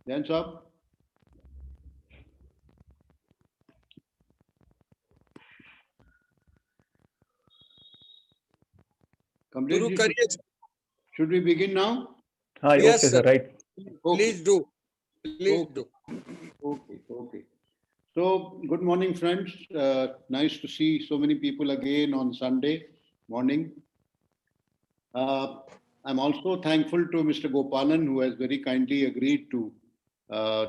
Hands up. Shuru Kamlesh, kariye. should we begin now? Hi, Yes, okay, sir. sir, right. Okay, Please do. Please do. okay, okay. So, good morning, friends. Nice to see so many people again on Sunday morning. Uh, I'm also thankful to Mr. Gopalan, who has very kindly agreed to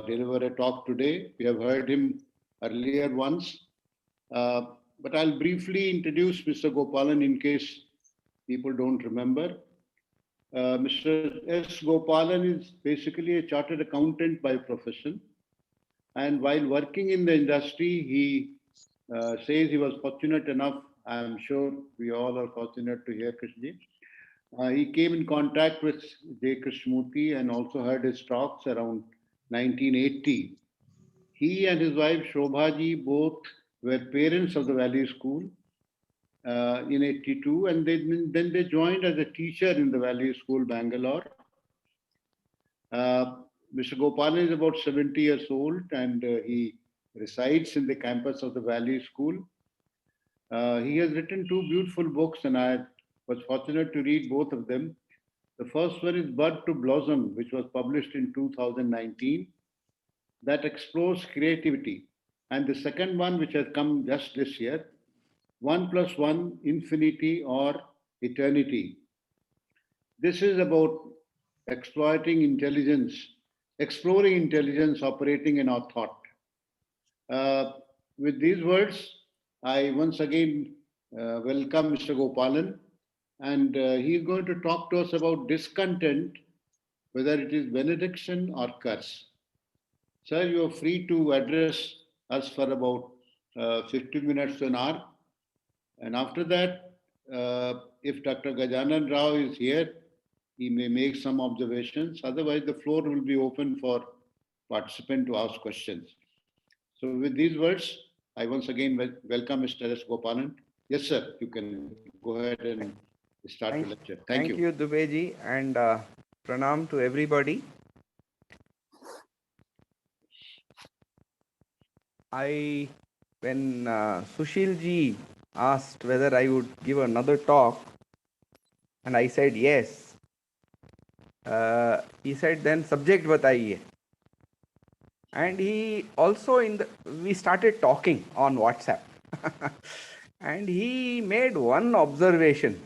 deliver a talk today. We have heard him earlier once, uh, but I'll briefly introduce Mr. Gopalan in case people don't remember. Mr. S. Gopalan is basically a chartered accountant by profession. And while working in the industry, he says he was fortunate enough. I'm sure we all are fortunate to hear Krishnaji. He came in contact with J. Krishnamurti and also heard his talks around 1980. He and his wife Shobhaji both were parents of the Valley School in 82, and then they joined as a teacher in the Valley School, Bangalore. Mr. Gopalan is about 70 years old and he resides in the campus of the Valley School. He has written two beautiful books, and I was fortunate to read both of them. The first one is Bud to Blossom, which was published in 2019, that explores creativity. And the second one, which has come just this year, 1 plus 1, Infinity or Eternity. This is about exploiting intelligence, exploring intelligence operating in our thought. Uh, with these words, I once again welcome Mr. Gopalan, and he is going to talk to us about discontent, whether it is benediction or curse. Sir, you are free to address us for about 15 minutes to an hour. And after that, if Dr. Gajanan Rao is here, he may make some observations. Otherwise, the floor will be open for participant to ask questions. So with these words, I once again welcome Mr. S. Gopalan. Yes, sir, you can go ahead and start the lecture. Thank you. Thank you, Dubeji, and pranam to everybody. When Sushil ji asked whether I would give another talk, and I said yes, he said, then subject bataiye. And he also, we started talking on WhatsApp. And he made one observation.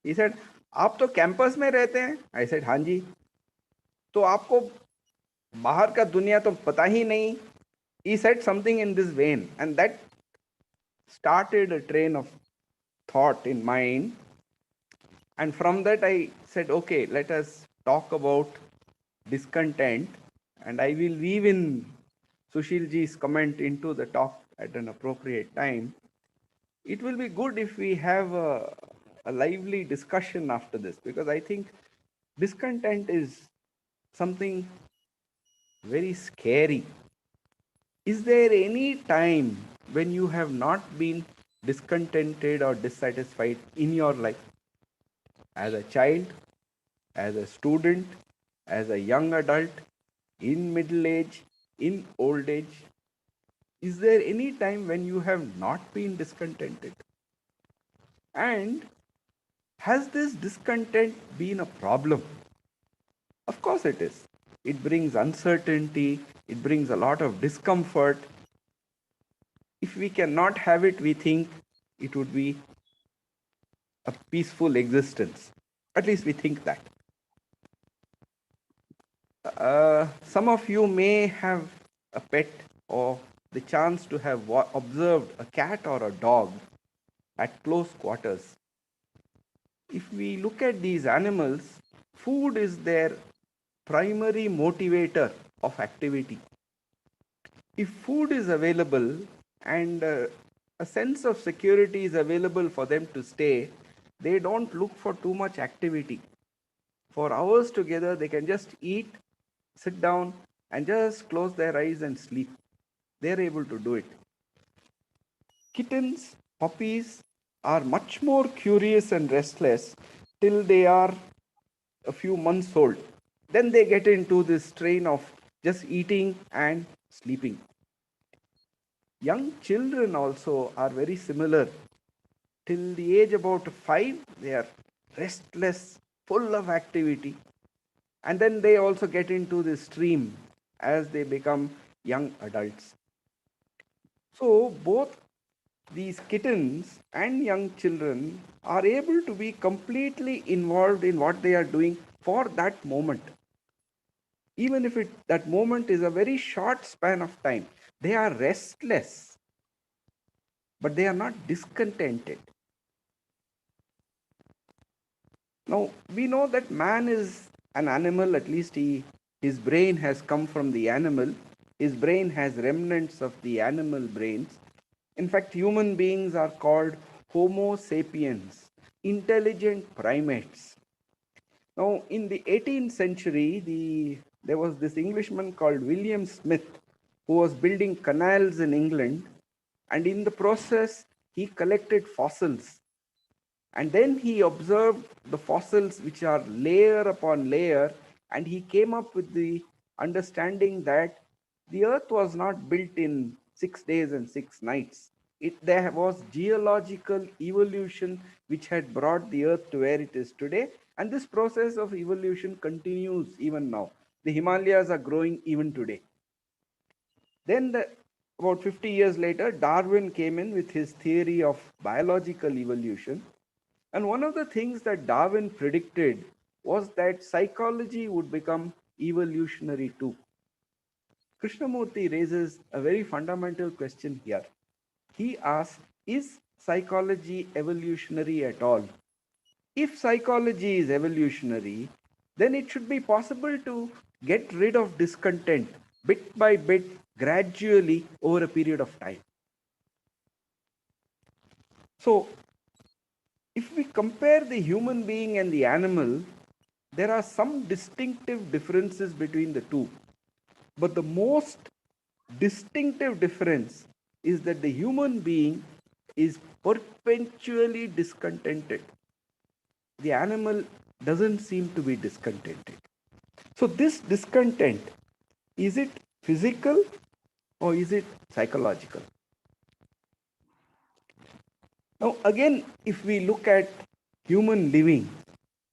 He said, आप तो campus में रहते हैं? I said, हाँ जी. तो आपको बाहर का दुनिया तो पता ही नहीं. He said something in this vein, and that started a train of thought in mind. And from that I said, okay, let us talk about discontent, and I will weave in Sushil ji's comment into the talk at an appropriate time. It will be good if we have a lively discussion after this, because I think discontent is something very scary. Is there any time when you have not been discontented or dissatisfied in your life? As a child, as a student, as a young adult, in middle age, in old age? Is there any time when you have not been discontented? And has this discontent been a problem? Of course it is. It brings uncertainty, it brings a lot of discomfort. If we cannot have it, we think it would be a peaceful existence. At least we think that. Some of you may have a pet or the chance to have observed a cat or a dog at close quarters. If we look at these animals, food is their primary motivator of activity. If food is available and a sense of security is available for them to stay, they don't look for too much activity. For hours together, they can just eat, sit down, and just close their eyes and sleep. They're able to do it. Kittens, puppies are much more curious and restless till they are a few months old. Then they get into this train of just eating and sleeping. Young children also are very similar. Till the age about 5, they are restless, full of activity. And then they also get into the stream as they become young adults. So both these kittens and young children are able to be completely involved in what they are doing for that moment. Even if that moment is a very short span of time, they are restless, but they are not discontented. Now, we know that man is an animal, at least his brain has come from the animal. His brain has remnants of the animal brains. In fact, human beings are called Homo sapiens, intelligent primates. Now, in the 18th century, there was this Englishman called William Smith who was building canals in England, and in the process, he collected fossils. And then he observed the fossils which are layer upon layer, and he came up with the understanding that the earth was not built in 6 days and 6 nights. There was geological evolution which had brought the earth to where it is today, and this process of evolution continues even now. The Himalayas are growing even today. Then, about 50 years later, Darwin came in with his theory of biological evolution. And one of the things that Darwin predicted was that psychology would become evolutionary too. Krishnamurti raises a very fundamental question here. He asks, is psychology evolutionary at all? If psychology is evolutionary, then it should be possible to get rid of discontent bit by bit, gradually over a period of time. So, if we compare the human being and the animal, there are some distinctive differences between the two. But the most distinctive difference is that the human being is perpetually discontented. The animal doesn't seem to be discontented. So, this discontent, is it physical or is it psychological? Now, again, if we look at human living,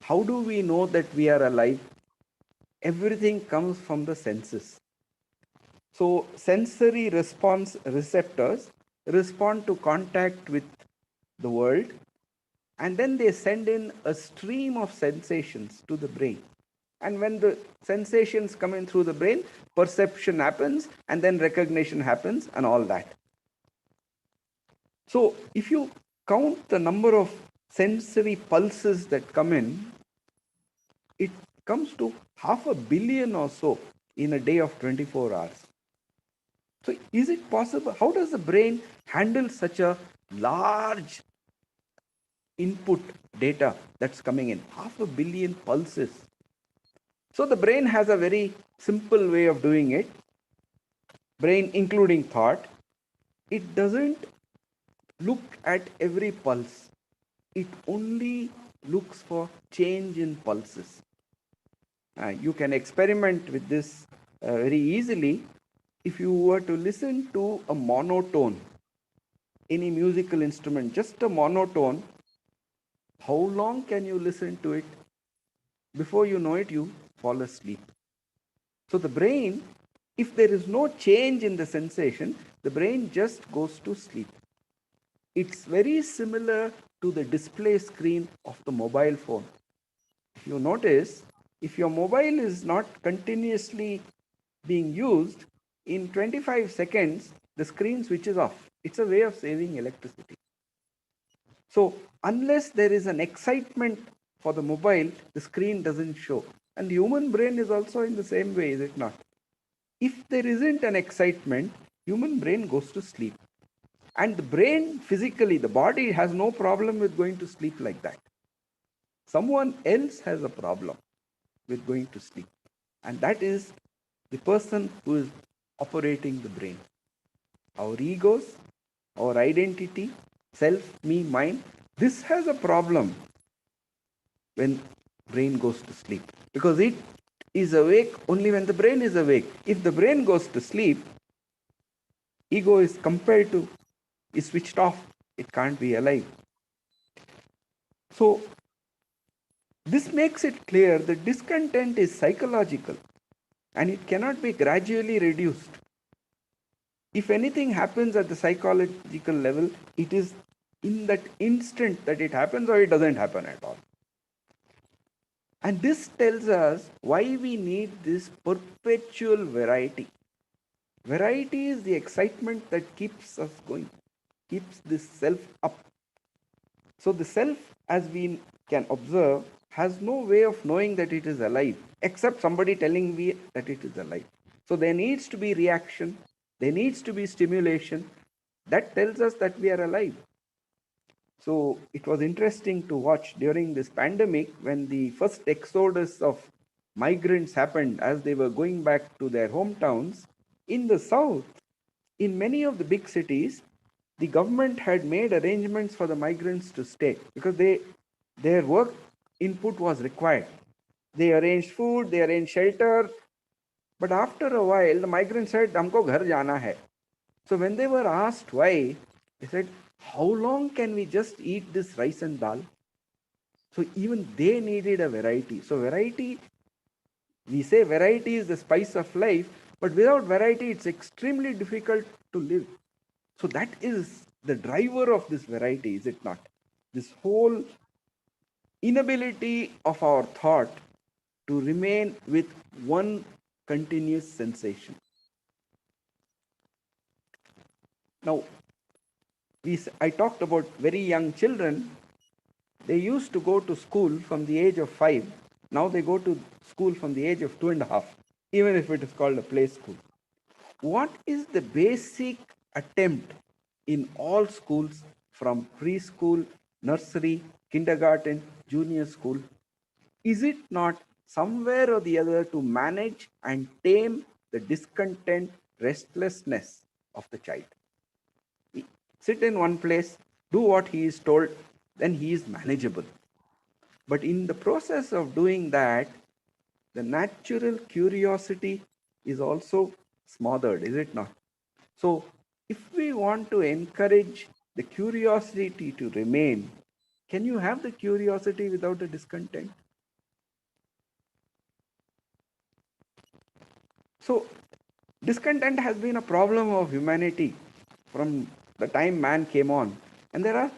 how do we know that we are alive? Everything comes from the senses. So, sensory response receptors respond to contact with the world, and then they send in a stream of sensations to the brain. And when the sensations come in through the brain, perception happens, and then recognition happens, and all that. So, if you count the number of sensory pulses that come in, it comes to 500 million or so in a day of 24 hours. So, is it possible? How does the brain handle such a large input data that's coming in? 500 million pulses. So, the brain has a very simple way of doing it. Brain, including thought, it doesn't look at every pulse. It only looks for change in pulses. You can experiment with this very easily. If you were to listen to a monotone, any musical instrument, just a monotone, how long can you listen to it? Before you know it, you fall asleep. So the brain, if there is no change in the sensation, the brain just goes to sleep. It's very similar to the display screen of the mobile phone. If you notice, if your mobile is not continuously being used, in 25 seconds, the screen switches off. It's a way of saving electricity. So, unless there is an excitement for the mobile, the screen doesn't show. And the human brain is also in the same way, is it not? If there isn't an excitement, human brain goes to sleep. And the brain physically, the body has no problem with going to sleep like that. Someone else has a problem with going to sleep. And that is the person who is operating the brain. Our egos, our identity, self, me, mine, this has a problem when brain goes to sleep, because it is awake only when the brain is awake. If the brain goes to sleep, ego is compelled to, is switched off. It can't be alive. So this makes it clear that discontent is psychological and it cannot be gradually reduced. If anything happens at the psychological level, it is in that instant that it happens or it doesn't happen at all. And this tells us why we need this perpetual variety. Variety is the excitement that keeps us going, keeps this self up. So the self, as we can observe, has no way of knowing that it is alive, except somebody telling me that it is alive. So there needs to be reaction, there needs to be stimulation that tells us that we are alive. So it was interesting to watch during this pandemic when the first exodus of migrants happened as they were going back to their hometowns. In the south, in many of the big cities, the government had made arrangements for the migrants to stay because their work input was required. They arranged food, they arranged shelter, but after a while, the migrants said, "हमको घर जाना है." So when they were asked why, they said, "How long can we just eat this rice and dal?" So even they needed a variety. So variety, we say variety is the spice of life, but without variety, it's extremely difficult to live. So that is the driver of this variety, is it not? This whole inability of our thought to remain with one continuous sensation. Now, I talked about very young children. They used to go to school from the age of 5. Now they go to school from the age of 2.5, even if it is called a play school. What is the basic attempt in all schools from preschool, nursery, kindergarten, junior school? Is it not somewhere or the other to manage and tame the discontent, restlessness of the child? Sit in one place, do what he is told, then he is manageable. But in the process of doing that, the natural curiosity is also smothered, is it not? So, if we want to encourage the curiosity to remain, can you have the curiosity without the discontent? So, discontent has been a problem of humanity from the time man came on. And there are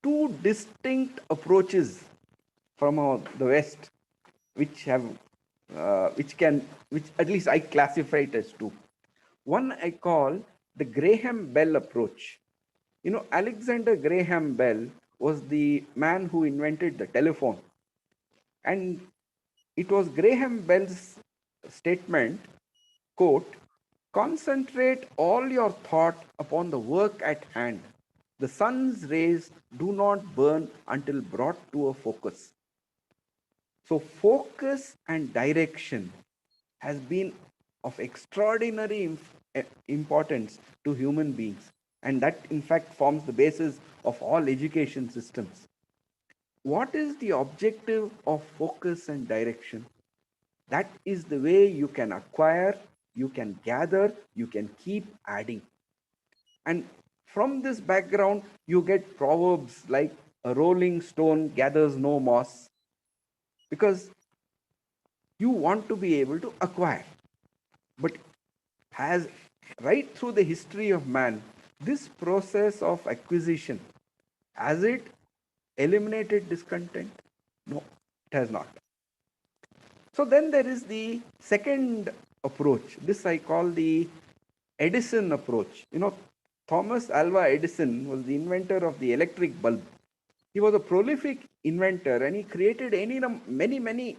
two distinct approaches from the West, which at least I classify it as two. One I call the Graham Bell approach. You know, Alexander Graham Bell was the man who invented the telephone. And it was Graham Bell's statement, quote, "Concentrate all your thought upon the work at hand. The sun's rays do not burn until brought to a focus." So focus and direction has been of extraordinary importance to human beings. And that in fact forms the basis of all education systems. What is the objective of focus and direction? That is the way you can acquire, you can gather, you can keep adding. And from this background, you get proverbs like "a rolling stone gathers no moss," because you want to be able to acquire. But has right through the history of man, this process of acquisition, has it eliminated discontent? No, it has not. So then there is the second approach. This I call the Edison approach. You know, Thomas Alva Edison was the inventor of the electric bulb. He was a prolific inventor and he created many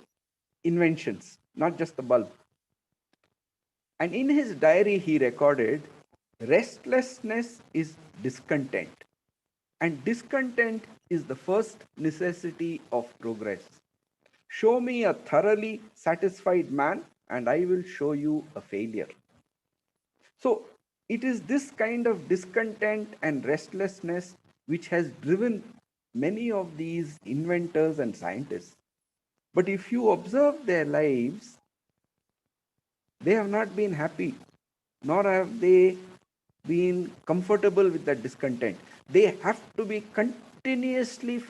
inventions, not just the bulb. And in his diary, he recorded, "Restlessness is discontent, and discontent is the first necessity of progress. Show me a thoroughly satisfied man, and I will show you a failure." So, it is this kind of discontent and restlessness which has driven many of these inventors and scientists. But if you observe their lives, They have not been happy, nor have they been comfortable with that discontent. They have to be continuously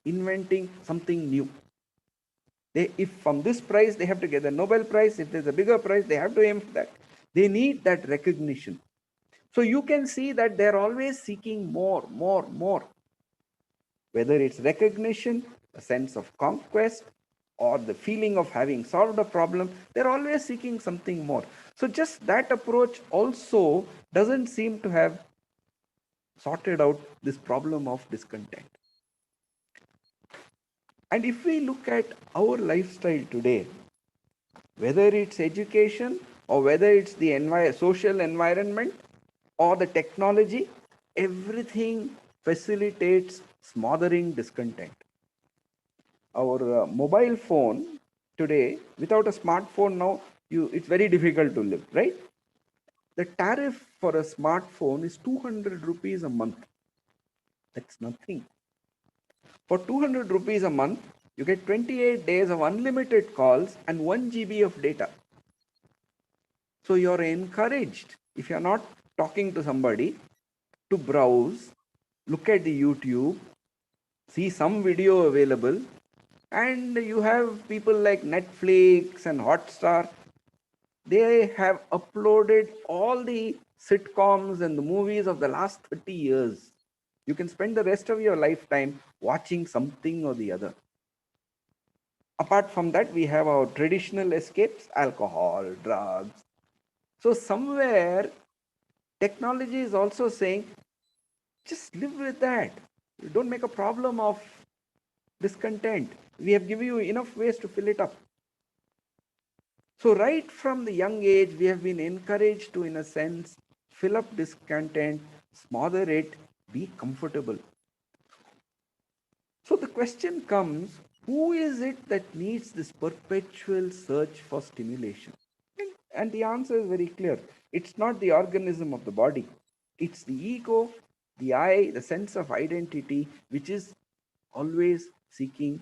inventing something new. If from this prize they have to get the Nobel Prize, if there's a bigger prize, they have to aim for that. They need that recognition. So you can see that they're always seeking more, more, more. Whether it's recognition, a sense of conquest, or the feeling of having solved a problem, they're always seeking something more. So just that approach also doesn't seem to have sorted out this problem of discontent. And if we look at our lifestyle today, whether it's education or whether it's the social environment or the technology, everything facilitates smothering discontent. Our mobile phone today, without a smartphone now, it's very difficult to live, right? The tariff for a smartphone is 200 rupees a month. That's nothing. For 200 rupees a month, you get 28 days of unlimited calls and 1 GB of data. So you're encouraged, if you're not talking to somebody, to browse, look at the YouTube, see some video available, and you have people like Netflix and Hotstar. They have uploaded all the sitcoms and the movies of the last 30 years. You can spend the rest of your lifetime watching something or the other. Apart from that, we have our traditional escapes, alcohol, drugs. So somewhere, technology is also saying, just live with that. You don't make a problem of discontent. We have given you enough ways to fill it up. So right from the young age, we have been encouraged to, in a sense, fill up discontent, smother it, be comfortable. So the question comes, who is it that needs this perpetual search for stimulation? And the answer is very clear. It's not the organism of the body. It's the ego, the I, the sense of identity, which is always seeking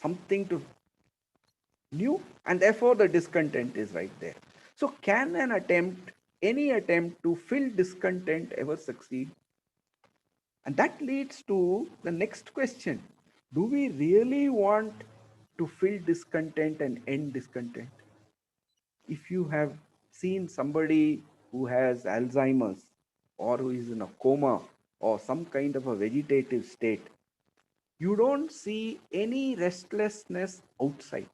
something to new, and therefore the discontent is right there. So can any attempt to fill discontent ever succeed? And that leads to the next question. Do we really want to fill discontent and end discontent? If you have seen somebody who has Alzheimer's or who is in a coma or some kind of a vegetative state, you don't see any restlessness outside.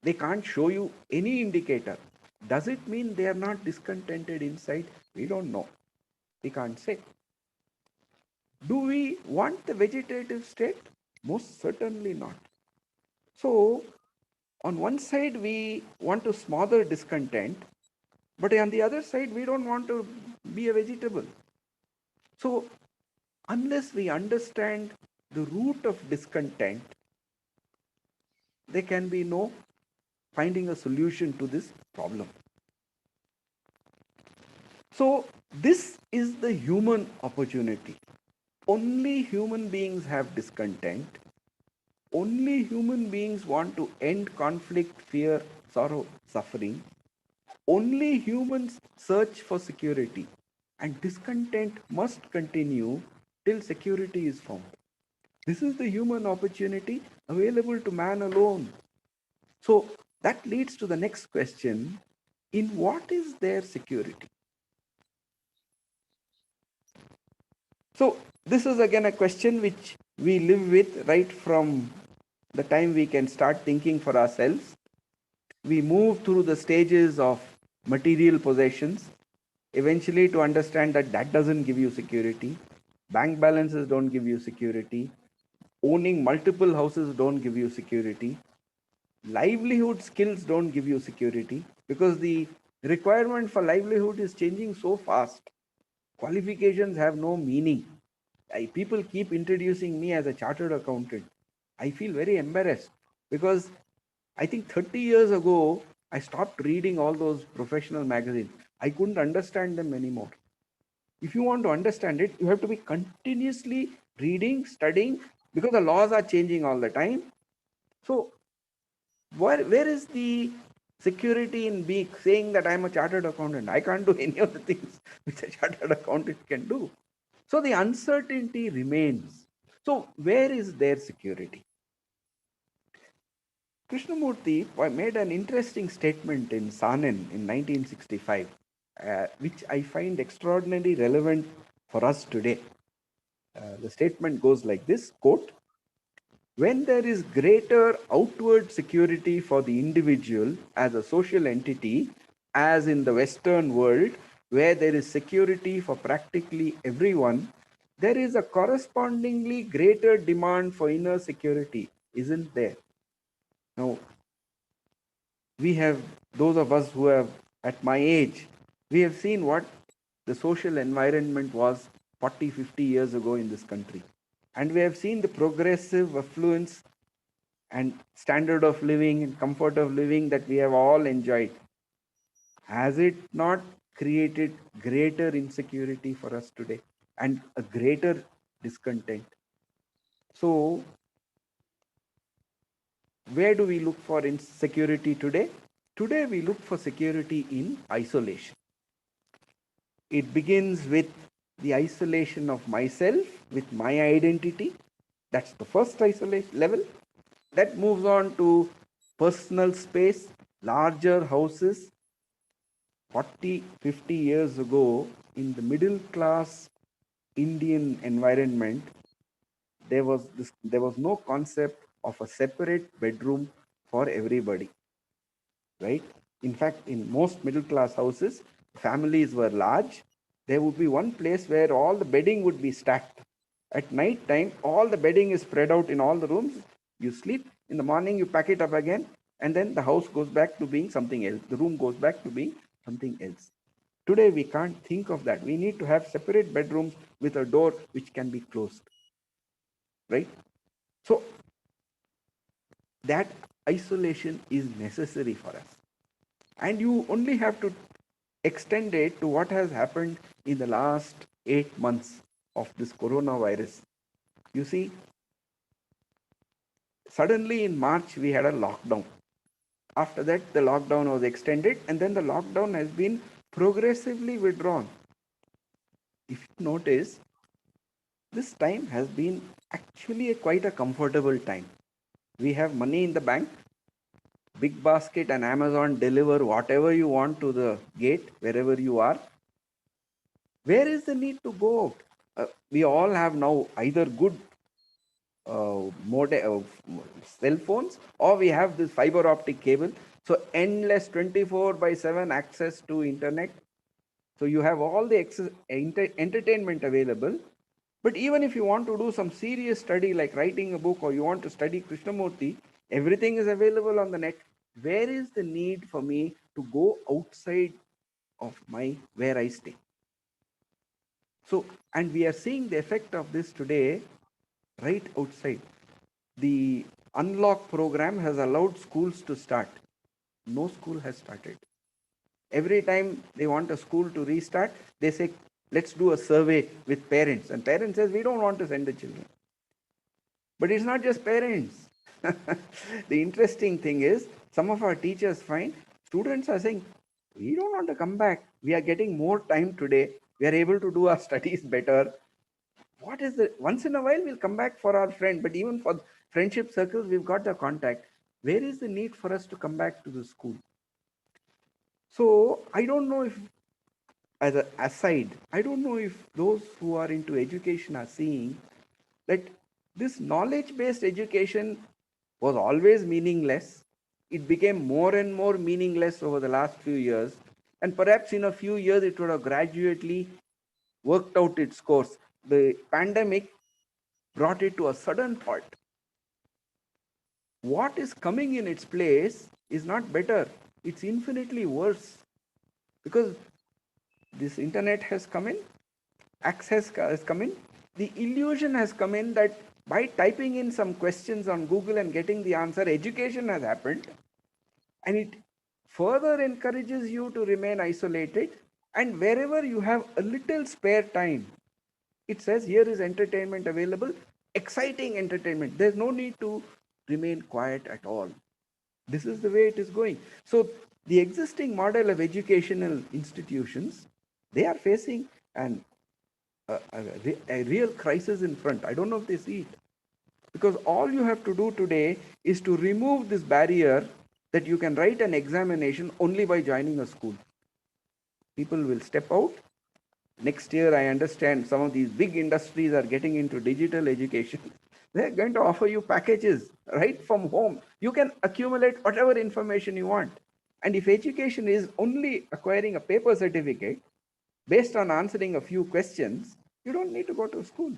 They can't show you any indicator. Does it mean they are not discontented inside? We don't know. We can't say. Do we want the vegetative state? Most certainly not. So, on one side, we want to smother discontent, but on the other side, we don't want to be a vegetable. So, unless we understand the root of discontent, there can be no finding a solution to this problem. So, this is the human opportunity. Only human beings have discontent. Only human beings want to end conflict, fear, sorrow, suffering. Only humans search for security. And discontent must continue till security is found. This is the human opportunity available to man alone. So that leads to the next question. In what is their security? So this is again a question which we live with right from the time we can start thinking for ourselves. We move through the stages of material possessions, eventually to understand that that doesn't give you security. Bank balances don't give you security. Owning multiple houses don't give you security. Livelihood skills don't give you security because the requirement for livelihood is changing so fast. Qualifications have no meaning. People keep introducing me as a chartered accountant. I feel very embarrassed because I think 30 years ago, I stopped reading all those professional magazines. I couldn't understand them anymore. If you want to understand it, you have to be continuously reading, studying, because the laws are changing all the time. So Where is the security in being saying that I'm a chartered accountant? I can't do any of the things which a chartered accountant can do. So the uncertainty remains. So where is their security? Krishnamurti made an interesting statement in Sanin in 1965, which I find extraordinarily relevant for us today. The statement goes like this, quote, when there is greater outward security for the individual as a social entity, as in the Western world, where there is security for practically everyone, there is a correspondingly greater demand for inner security, isn't there? Now, we have, those of us who have at my age, we have seen what the social environment was 40, 50 years ago in this country. And we have seen the progressive affluence and standard of living and comfort of living that we have all enjoyed. Has it not created greater insecurity for us today and a greater discontent? So, where do we look for insecurity today? Today, we look for security in isolation. It begins with the isolation of myself, with my identity. That's the first isolation level. That moves on to personal space, larger houses. 40, 50 years ago, in the middle class Indian environment, there was no concept of a separate bedroom for everybody, right? In fact, in most middle class houses, families were large. There would be one place where all the bedding would be stacked. At night time, all the bedding is spread out in all the rooms. You sleep. In the morning, you pack it up again, and then the house goes back to being something else. The room goes back to being something else. Today, we can't think of that. We need to have separate bedrooms with a door which can be closed, right? So, that isolation is necessary for us. And you only have to extend it to what has happened in the last 8 months of this coronavirus. You see, suddenly in March, we had a lockdown. After that, the lockdown was extended, and then the lockdown has been progressively withdrawn. If you notice, this time has been actually quite a comfortable time. We have money in the bank. Big Basket and Amazon deliver whatever you want to the gate, wherever you are. Where is the need to go out? We all have now either good cell phones, or we have this fiber optic cable. So endless 24/7 access to internet. So you have all the entertainment available. But even if you want to do some serious study like writing a book, or you want to study Krishnamurti, everything is available on the net. Where is the need for me to go outside of where I stay? So, and we are seeing the effect of this today right outside. The unlock program has allowed schools to start. No school has started. Every time they want a school to restart, they say, let's do a survey with parents. And parents says, we don't want to send the children. But it's not just parents. The interesting thing is, some of our teachers find students are saying, we don't want to come back. We are getting more time today. We are able to do our studies better. What is the, once in a while we'll come back for our friend, but even for friendship circles, we've got the contact. Where is the need for us to come back to the school? So I don't know if, as an aside, I don't know if those who are into education are seeing that this knowledge-based education was always meaningless. It became more and more meaningless over the last few years. And perhaps in a few years, it would have gradually worked out its course. The pandemic brought it to a sudden halt. What is coming in its place is not better, it's infinitely worse. Because this internet has come in, access has come in, the illusion has come in that by typing in some questions on Google and getting the answer, education has happened, and it further encourages you to remain isolated. And wherever you have a little spare time, it says here is entertainment available, exciting entertainment. There's no need to remain quiet at all. This is the way it is going. So the existing model of educational institutions, they are facing a real crisis in front. I don't know if they see it. Because all you have to do today is to remove this barrier that you can write an examination only by joining a school. People will step out. Next year, I understand some of these big industries are getting into digital education. They're going to offer you packages right from home. You can accumulate whatever information you want. And if education is only acquiring a paper certificate based on answering a few questions, you don't need to go to school.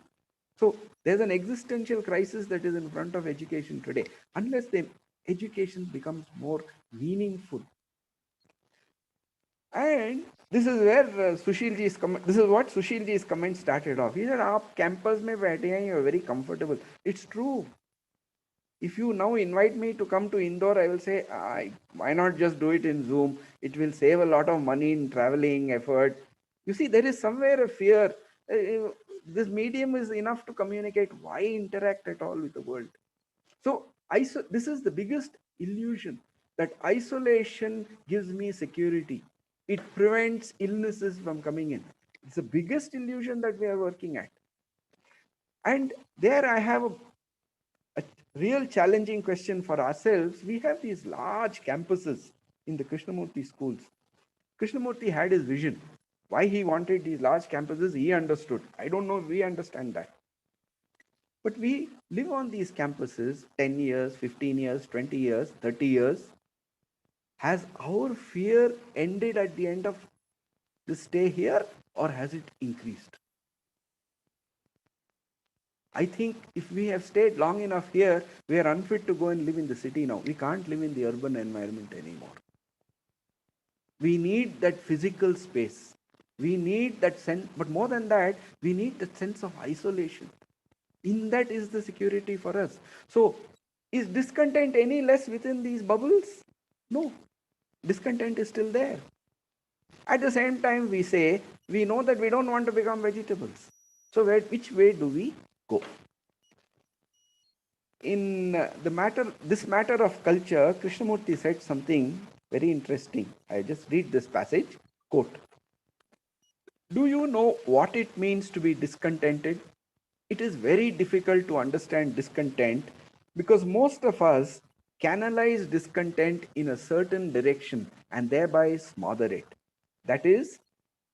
So there's an existential crisis that is in front of education today. Unless the education becomes more meaningful. And this is where Sushil ji's comment, this is what Sushil ji's comment started off. He said, "Aap campus mein baithe hain, you are very comfortable." It's true. If you now invite me to come to Indore, I will say, why not just do it in Zoom? It will save a lot of money in traveling, effort. You see, there is somewhere a fear. This medium is enough to communicate. Why interact at all with the world? So this is the biggest illusion, that isolation gives me security. It prevents illnesses from coming in. It's the biggest illusion that we are working at. And there I have a real challenging question for ourselves. We have these large campuses in the Krishnamurti schools. Krishnamurti had his vision. Why he wanted these large campuses, he understood. I don't know if we understand that. But we live on these campuses 10 years, 15 years, 20 years, 30 years. Has our fear ended at the end of the stay here, or has it increased? I think if we have stayed long enough here, we are unfit to go and live in the city now. We can't live in the urban environment anymore. We need that physical space. We need that sense, but more than that, we need that sense of isolation. In that is the security for us. So, is discontent any less within these bubbles? No. Discontent is still there. At the same time, we know that we don't want to become vegetables. So, which way do we go? In this matter of culture, Krishnamurti said something very interesting. I just read this passage. Quote, "Do you know what it means to be discontented? It is very difficult to understand discontent because most of us canalize discontent in a certain direction and thereby smother it. That is,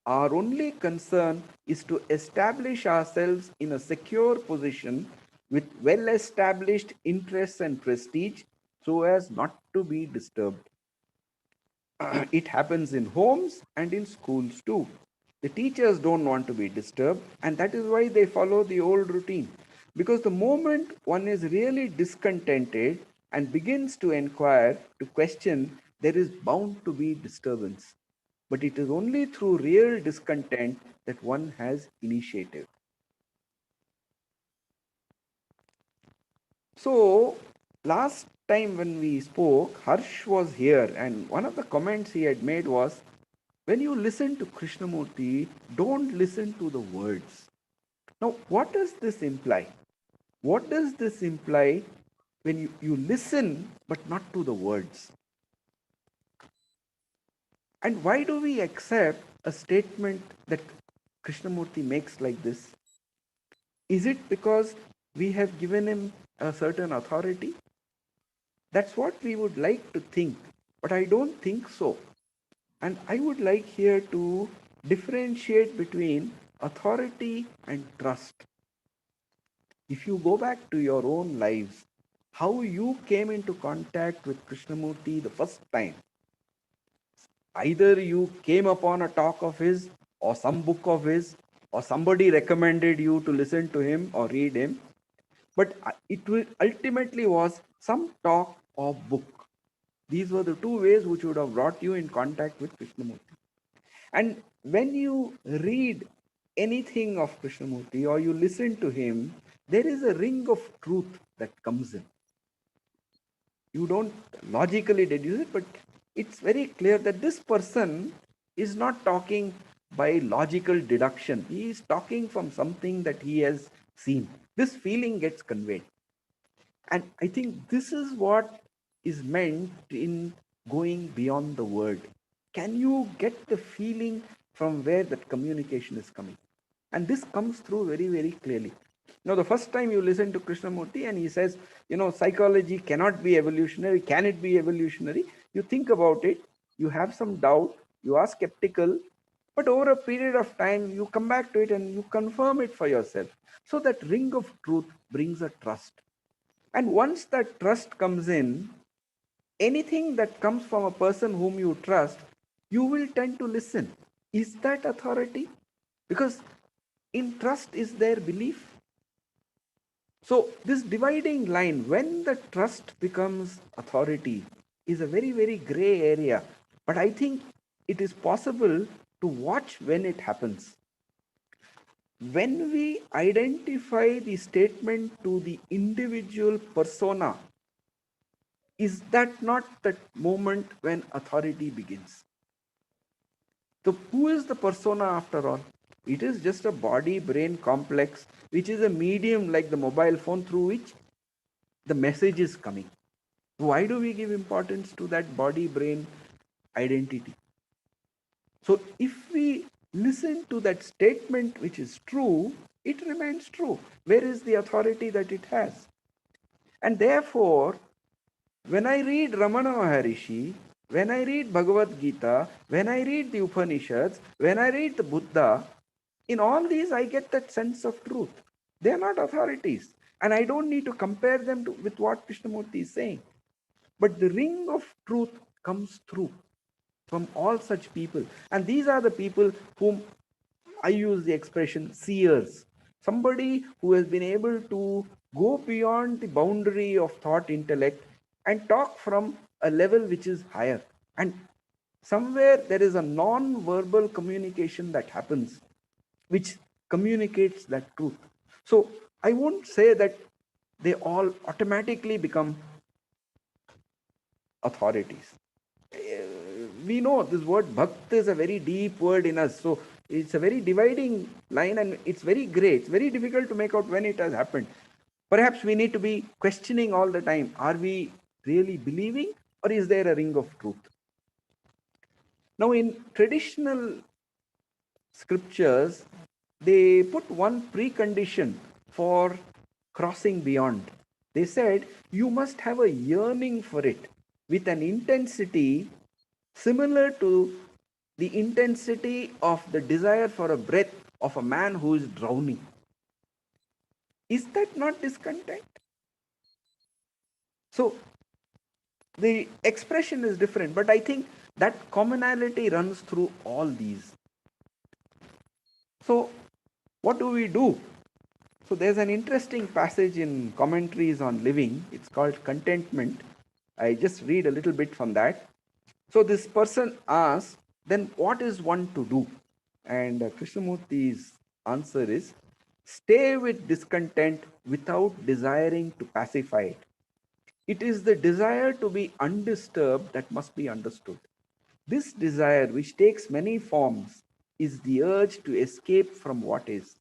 our only concern is to establish ourselves in a secure position with well established interests and prestige so as not to be disturbed. It happens in homes and in schools too. The teachers don't want to be disturbed, and that is why they follow the old routine. Because the moment one is really discontented and begins to inquire, to question, there is bound to be disturbance. But it is only through real discontent that one has initiative." So, last time when we spoke, Harsh was here, and one of the comments he had made was, when you listen to Krishnamurti, don't listen to the words. Now, what does this imply? What does this imply when you listen but not to the words? And why do we accept a statement that Krishnamurti makes like this? Is it because we have given him a certain authority? That's what we would like to think, but I don't think so. And I would like here to differentiate between authority and trust. If you go back to your own lives, how you came into contact with Krishnamurti the first time, either you came upon a talk of his or some book of his, or somebody recommended you to listen to him or read him, but it ultimately was some talk or book. These were the two ways which would have brought you in contact with Krishnamurti. And when you read anything of Krishnamurti or you listen to him, there is a ring of truth that comes in. You don't logically deduce it, but it's very clear that this person is not talking by logical deduction. He is talking from something that he has seen. This feeling gets conveyed. And I think this is what is meant in going beyond the word. Can you get the feeling from where that communication is coming? And this comes through very, very clearly. Now, the first time you listen to Krishnamurti and he says, psychology cannot be evolutionary, can it be evolutionary? You think about it, you have some doubt, you are skeptical, but over a period of time, you come back to it and you confirm it for yourself. So that ring of truth brings a trust. And once that trust comes in, anything that comes from a person whom you trust, you will tend to listen. Is that authority? Because in trust is their belief. So, this dividing line, when the trust becomes authority, is a very, very gray area. But I think it is possible to watch when it happens. When we identify the statement to the individual persona, is that not the moment when authority begins? So, who is the persona after all? It is just a body brain complex, which is a medium like the mobile phone through which the message is coming. Why do we give importance to that body brain identity? So, if we listen to that statement which is true, it remains true. Where is the authority that it has? And therefore, when I read Ramana Maharishi, when I read Bhagavad Gita, when I read the Upanishads, when I read the Buddha, in all these I get that sense of truth. They are not authorities. And I don't need to compare them with what Krishnamurti is saying. But the ring of truth comes through from all such people. And these are the people whom I use the expression seers. Somebody who has been able to go beyond the boundary of thought intellect and talk from a level which is higher. And somewhere there is a non-verbal communication that happens which communicates that truth. So I won't say that they all automatically become authorities. We know this word bhakt is a very deep word in us. So it's a very dividing line and it's very gray. It's very difficult to make out when it has happened. Perhaps we need to be questioning all the time. Are we really believing or is there a ring of truth? Now in traditional scriptures, they put one precondition for crossing beyond. They said you must have a yearning for it with an intensity similar to the intensity of the desire for a breath of a man who is drowning. Is that not discontent? So the expression is different, but I think that commonality runs through all these. So what do we do? So there's an interesting passage in commentaries on living. It's called Contentment. I just read a little bit from that. So this person asks, then what is one to do? And Krishnamurti's answer is, stay with discontent without desiring to pacify it. It is the desire to be undisturbed that must be understood. This desire, which takes many forms, is the urge to escape from what is.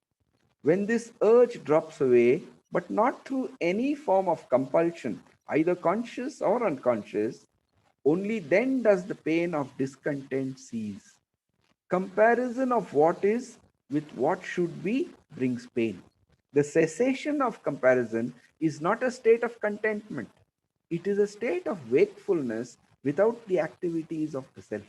When this urge drops away, but not through any form of compulsion, either conscious or unconscious, only then does the pain of discontent cease. Comparison of what is with what should be brings pain. The cessation of comparison is not a state of contentment, it is a state of wakefulness without the activities of the self.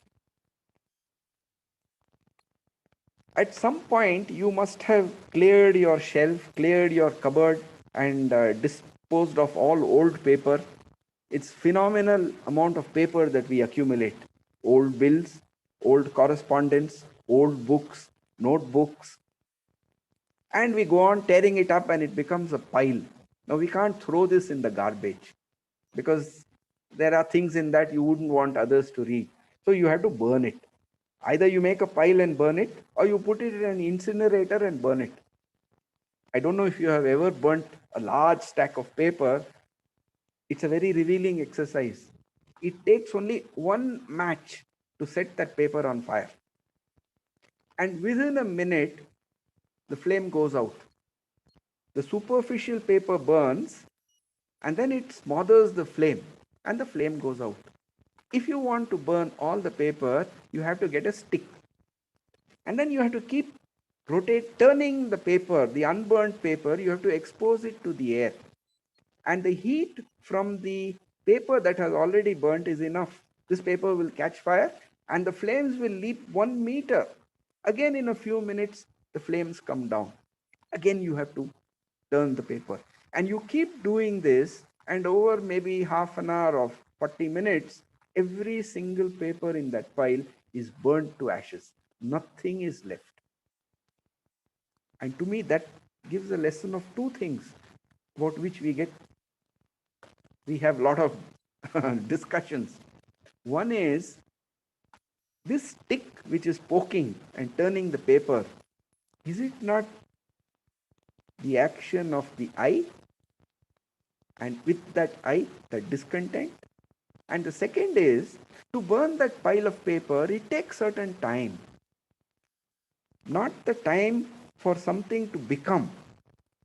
At some point, you must have cleared your shelf, cleared your cupboard, and disposed of all old paper. It's phenomenal amount of paper that we accumulate. Old bills, old correspondence, old books, notebooks, and we go on tearing it up and it becomes a pile. Now we can't throw this in the garbage because there are things in that you wouldn't want others to read. So you have to burn it. Either you make a pile and burn it, or you put it in an incinerator and burn it. I don't know if you have ever burnt a large stack of paper. It's a very revealing exercise. It takes only one match to set that paper on fire. And within a minute, the flame goes out. The superficial paper burns, and then it smothers the flame. and the flame goes out. If you want to burn all the paper, you have to get a stick, and then you have to keep turning the paper, the unburnt paper, you have to expose it to the air. And the heat from the paper that has already burnt is enough. This paper will catch fire and the flames will leap 1 meter. Again, in a few minutes, the flames come down. Again, you have to turn the paper. And you keep doing this, and over maybe half an hour or 40 minutes, every single paper in that pile is burnt to ashes. Nothing is left. And to me, that gives a lesson of two things about which we have a lot of discussions. One is this stick which is poking and turning the paper, is it not the action of the eye? And with that eye, the discontent. And the second is, to burn that pile of paper, it takes certain time. Not the time for something to become,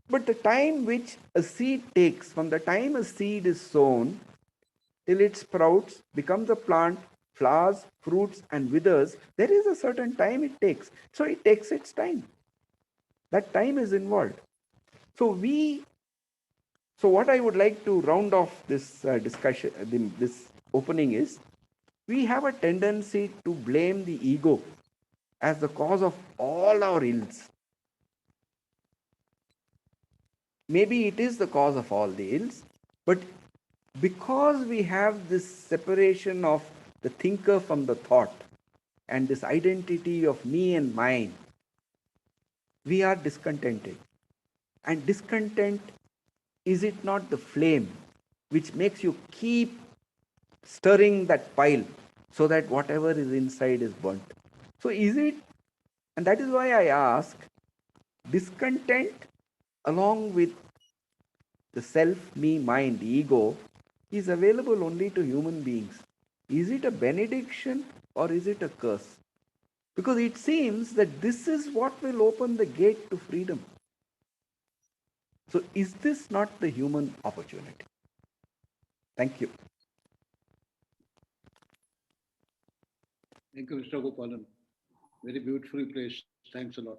but the time which a seed takes from the time a seed is sown till it sprouts, becomes a plant, flowers, fruits, and withers. There is a certain time it takes. So it takes its time. That time is involved. So what I would like to round off this discussion, this opening is, we have a tendency to blame the ego as the cause of all our ills. Maybe it is the cause of all the ills, but because we have this separation of the thinker from the thought and this identity of me and mine, we are discontented. And discontent, is it not the flame which makes you keep stirring that pile so that whatever is inside is burnt? So is it, and that is why I ask, discontent along with the self, me, mind, ego, is available only to human beings. Is it a benediction or is it a curse? Because it seems that this is what will open the gate to freedom. So is this not the human opportunity? Thank you. Thank you, Mr. Gopalan. Very beautifully placed. Thanks a lot.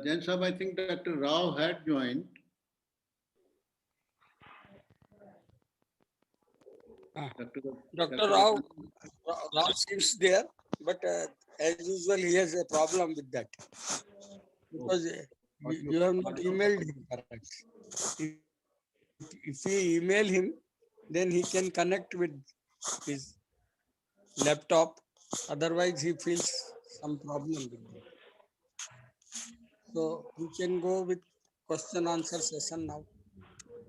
Jan Sahab, I think Dr. Rao had joined. Dr. Rao seems there, but as usual, he has a problem with that because you have not emailed him, perhaps. If we email him, then he can connect with his laptop. Otherwise, he feels some problem with that. So we can go with question answer session now.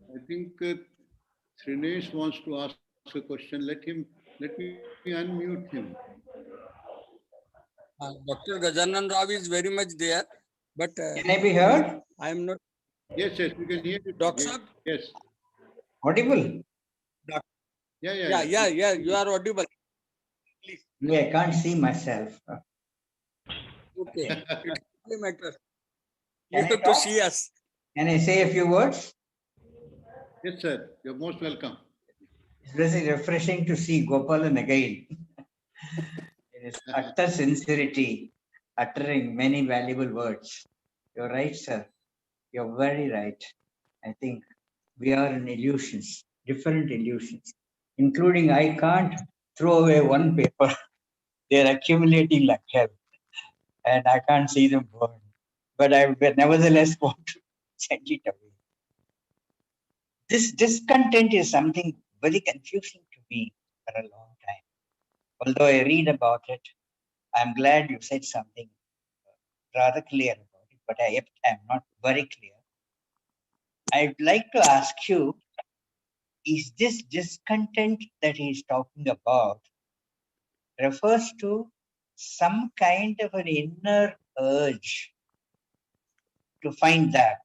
I think Trinesh wants to ask a question. Let me unmute him. Dr. Gajanan Rao is very much there, but can I be heard? I am not. Yes, we can hear you. Doctor, yes. Audible? Yeah, you are audible. Please. Yeah, I can't see myself. Okay, it doesn't matter. You Can I have to talk? see us. Can I say a few words? Yes, sir. You're most welcome. It's very refreshing to see Gopalan again. It is utter sincerity, uttering many valuable words. You're right, sir. You're very right. I think we are in illusions, different illusions, including I can't throw away one paper. They're accumulating like hell, and I can't see them burn. But I nevertheless want to send it away. This discontent is something very confusing to me for a long time. Although I read about it, I'm glad you said something rather clear about it, but I am not very clear. I'd like to ask you, is this discontent that he's talking about refers to some kind of an inner urge to find that?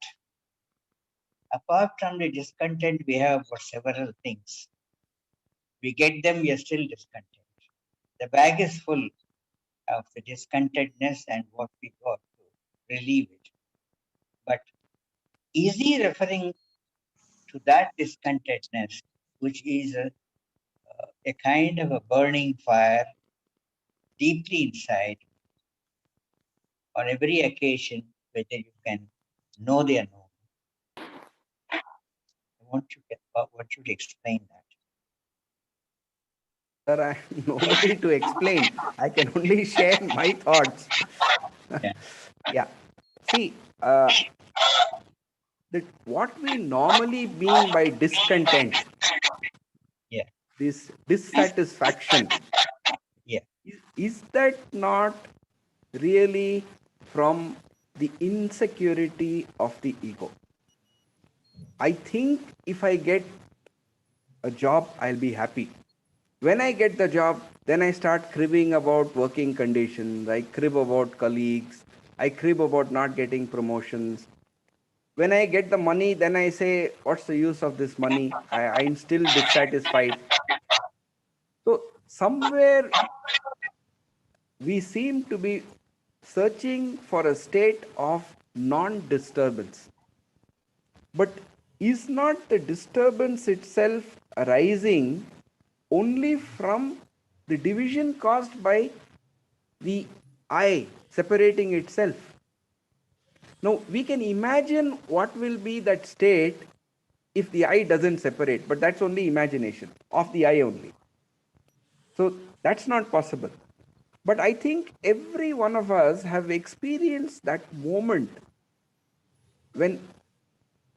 Apart from the discontent, we have several things. We get them, we are still discontent. The bag is full of the discontentness and what we got to relieve it. is he referring to that discontentness, which is a kind of a burning fire deeply inside on every occasion, whether you can know they are known? I want you to explain that. Sir, I am nobody to explain. I can only share my thoughts. Yeah. Yeah. See, that what we normally mean by discontent, Yeah. this dissatisfaction, Yeah. is that not really from the insecurity of the ego? I think if I get a job, I'll be happy. When I get the job, then I start cribbing about working conditions. I crib about colleagues. I crib about not getting promotions. When I get the money, then I say, what's the use of this money? I'm still dissatisfied. So, somewhere we seem to be searching for a state of non disturbance. But is not the disturbance itself arising only from the division caused by the I separating itself? Now, we can imagine what will be that state if the I doesn't separate, but that's only imagination of the I only. So, that's not possible. But I think every one of us have experienced that moment when,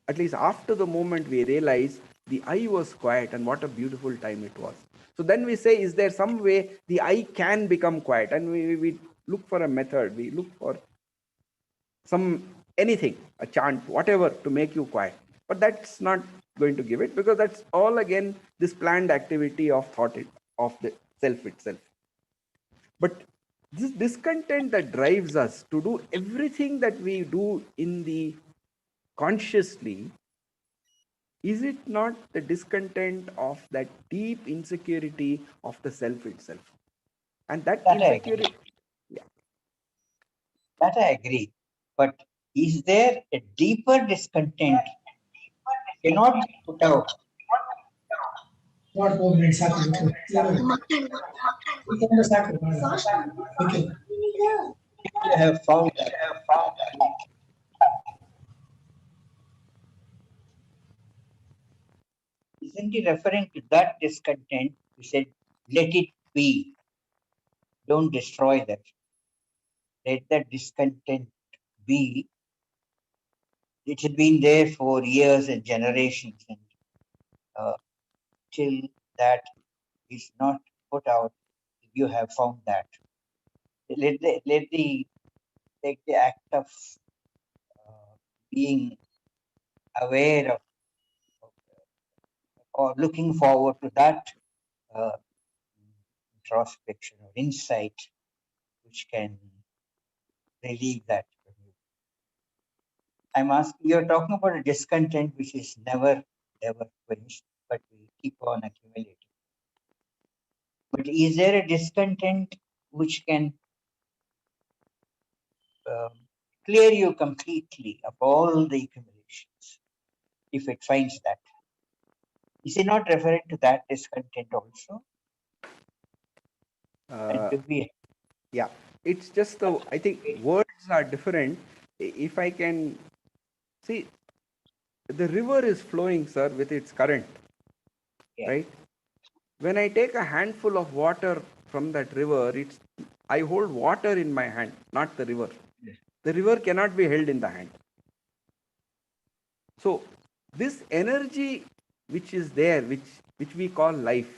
at least after the moment, we realize the I was quiet and what a beautiful time it was. So then we say, is there some way the I can become quiet? And we look for a method, we look for some anything, a chant, whatever to make you quiet. But that's not going to give it, because that's all again this planned activity of thought of the self itself. But this discontent that drives us to do everything that we do in the consciously, is it not the discontent of that deep insecurity of the self itself? And that That I insecurity, agree. That I agree. But is there a deeper discontent cannot be put out? What movement happening? We can just happen. Okay. You have found that. Isn't he referring to that discontent? He said, let it be. Don't destroy that. Let that discontent be. It had been there for years and generations, and till that is not put out, you have found that. Let the act of being aware of or looking forward to that uh, introspection or insight, which can relieve that. I'm asking, you're talking about a discontent which is never ever quenched, but will keep on accumulating. But is there a discontent which can clear you completely of all the accumulations, if it finds that? Is he not referring to that discontent also? yeah, it's just the, I think words are different. If I can see, the river is flowing, sir, with its current, right? When I take a handful of water from that river, I hold water in my hand, not the river. The river cannot be held in the hand. So this energy which is there, which we call life,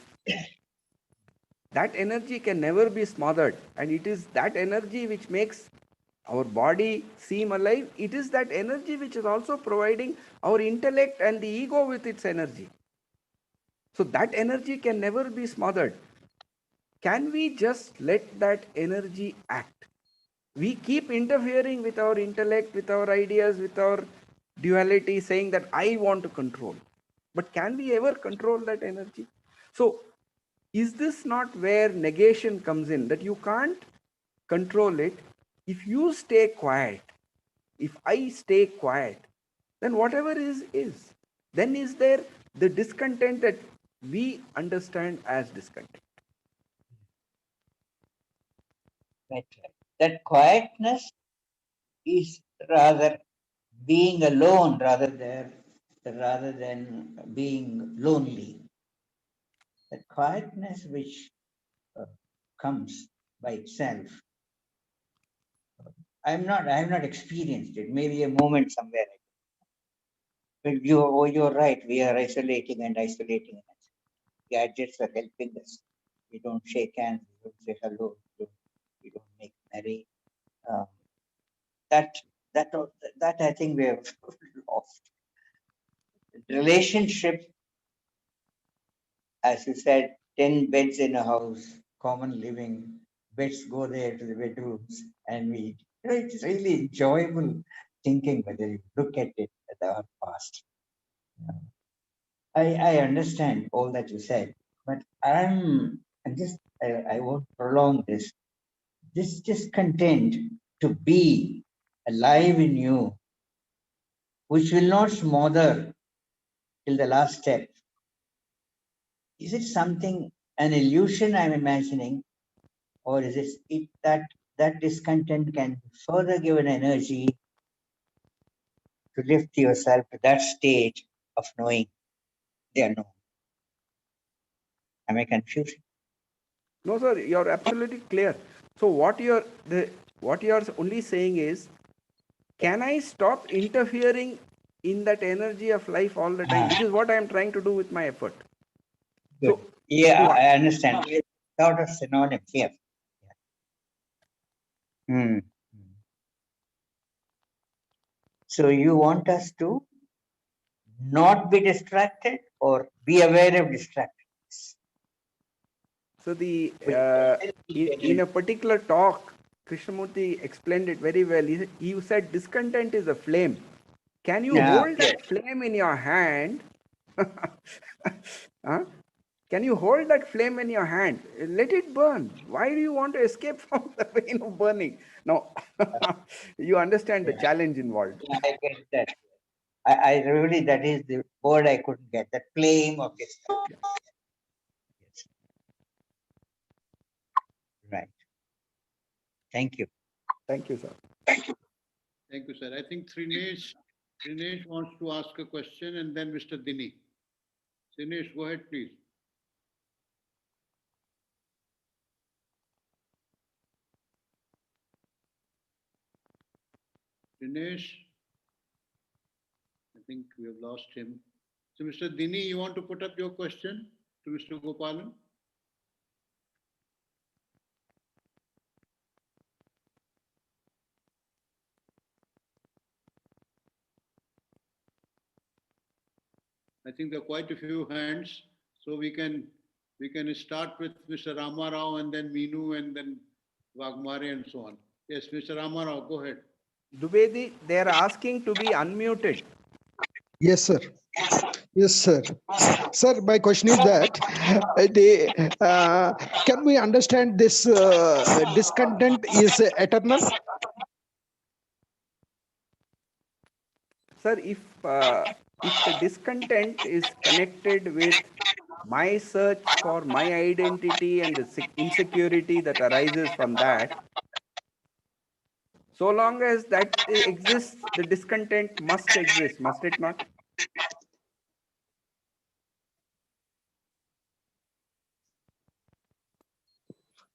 that energy can never be smothered, and it is that energy which makes our body seem alive. It is that energy which is also providing our intellect and the ego with its energy. So that energy can never be smothered. Can we just let that energy act? We keep interfering with our intellect, with our ideas, with our duality, saying that I want to control. But can we ever control that energy? So, is this not where negation comes in? That you can't control it. If you stay quiet, if I stay quiet, then whatever is. Then is there the discontent that we understand as discontent. Right. That quietness is rather being alone rather than being lonely. That quietness which comes by itself. I have not experienced it. Maybe a moment somewhere. But you're right. We are isolating and isolating. Gadgets are helping us. We don't shake hands. We don't say hello. We don't make merry. Um, that I think we have lost. Relationship, as you said, 10 beds in a house, common living. Beds go there to the bedrooms, and it's really enjoyable thinking whether you look at it at our past. I understand all that you said, but I won't prolong this. This discontent to be alive in you, which will not smother till the last step. Is it something, an illusion I'm imagining, or is it that discontent can further give an energy to lift yourself to that stage of knowing they are known? Am I confused? No, sir, you're absolutely clear. So what you're only saying is, can I stop interfering in that energy of life all the time, which is what I am trying to do with my effort. Good. So Yeah, what? I understand. It's sort of synonyms, yes. Hmm. So you want us to not be distracted or be aware of distractions? So the in a particular talk, Krishnamurti explained it very well. He said discontent is a flame. Can you Yeah. hold that flame in your hand? Huh? Can you hold that flame in your hand? Let it burn. Why do you want to escape from the pain of burning? No, you understand the challenge involved. Yeah, I get that. I really, that is the word I couldn't get. The flame of distraction. Yes. Right. Thank you. Thank you, sir. Thank you, sir. I think Trinesh wants to ask a question, and then Mr. Dini. Trinesh, go ahead, please. Dinesh, I think we have lost him. So, Mr. Dini, you want to put up your question to Mr. Gopalan? I think there are quite a few hands, so we can start with Mr. Ramarao and then Meenu and then Vagmare and so on. Yes, Mr. Ramarao, go ahead. Dubedi, they are asking to be unmuted. Yes, sir. Yes, sir. Sir, my question is that can we understand this discontent is eternal? Sir, if the discontent is connected with my search for my identity and the insecurity that arises from that, so long as that exists, the discontent must exist, must it not?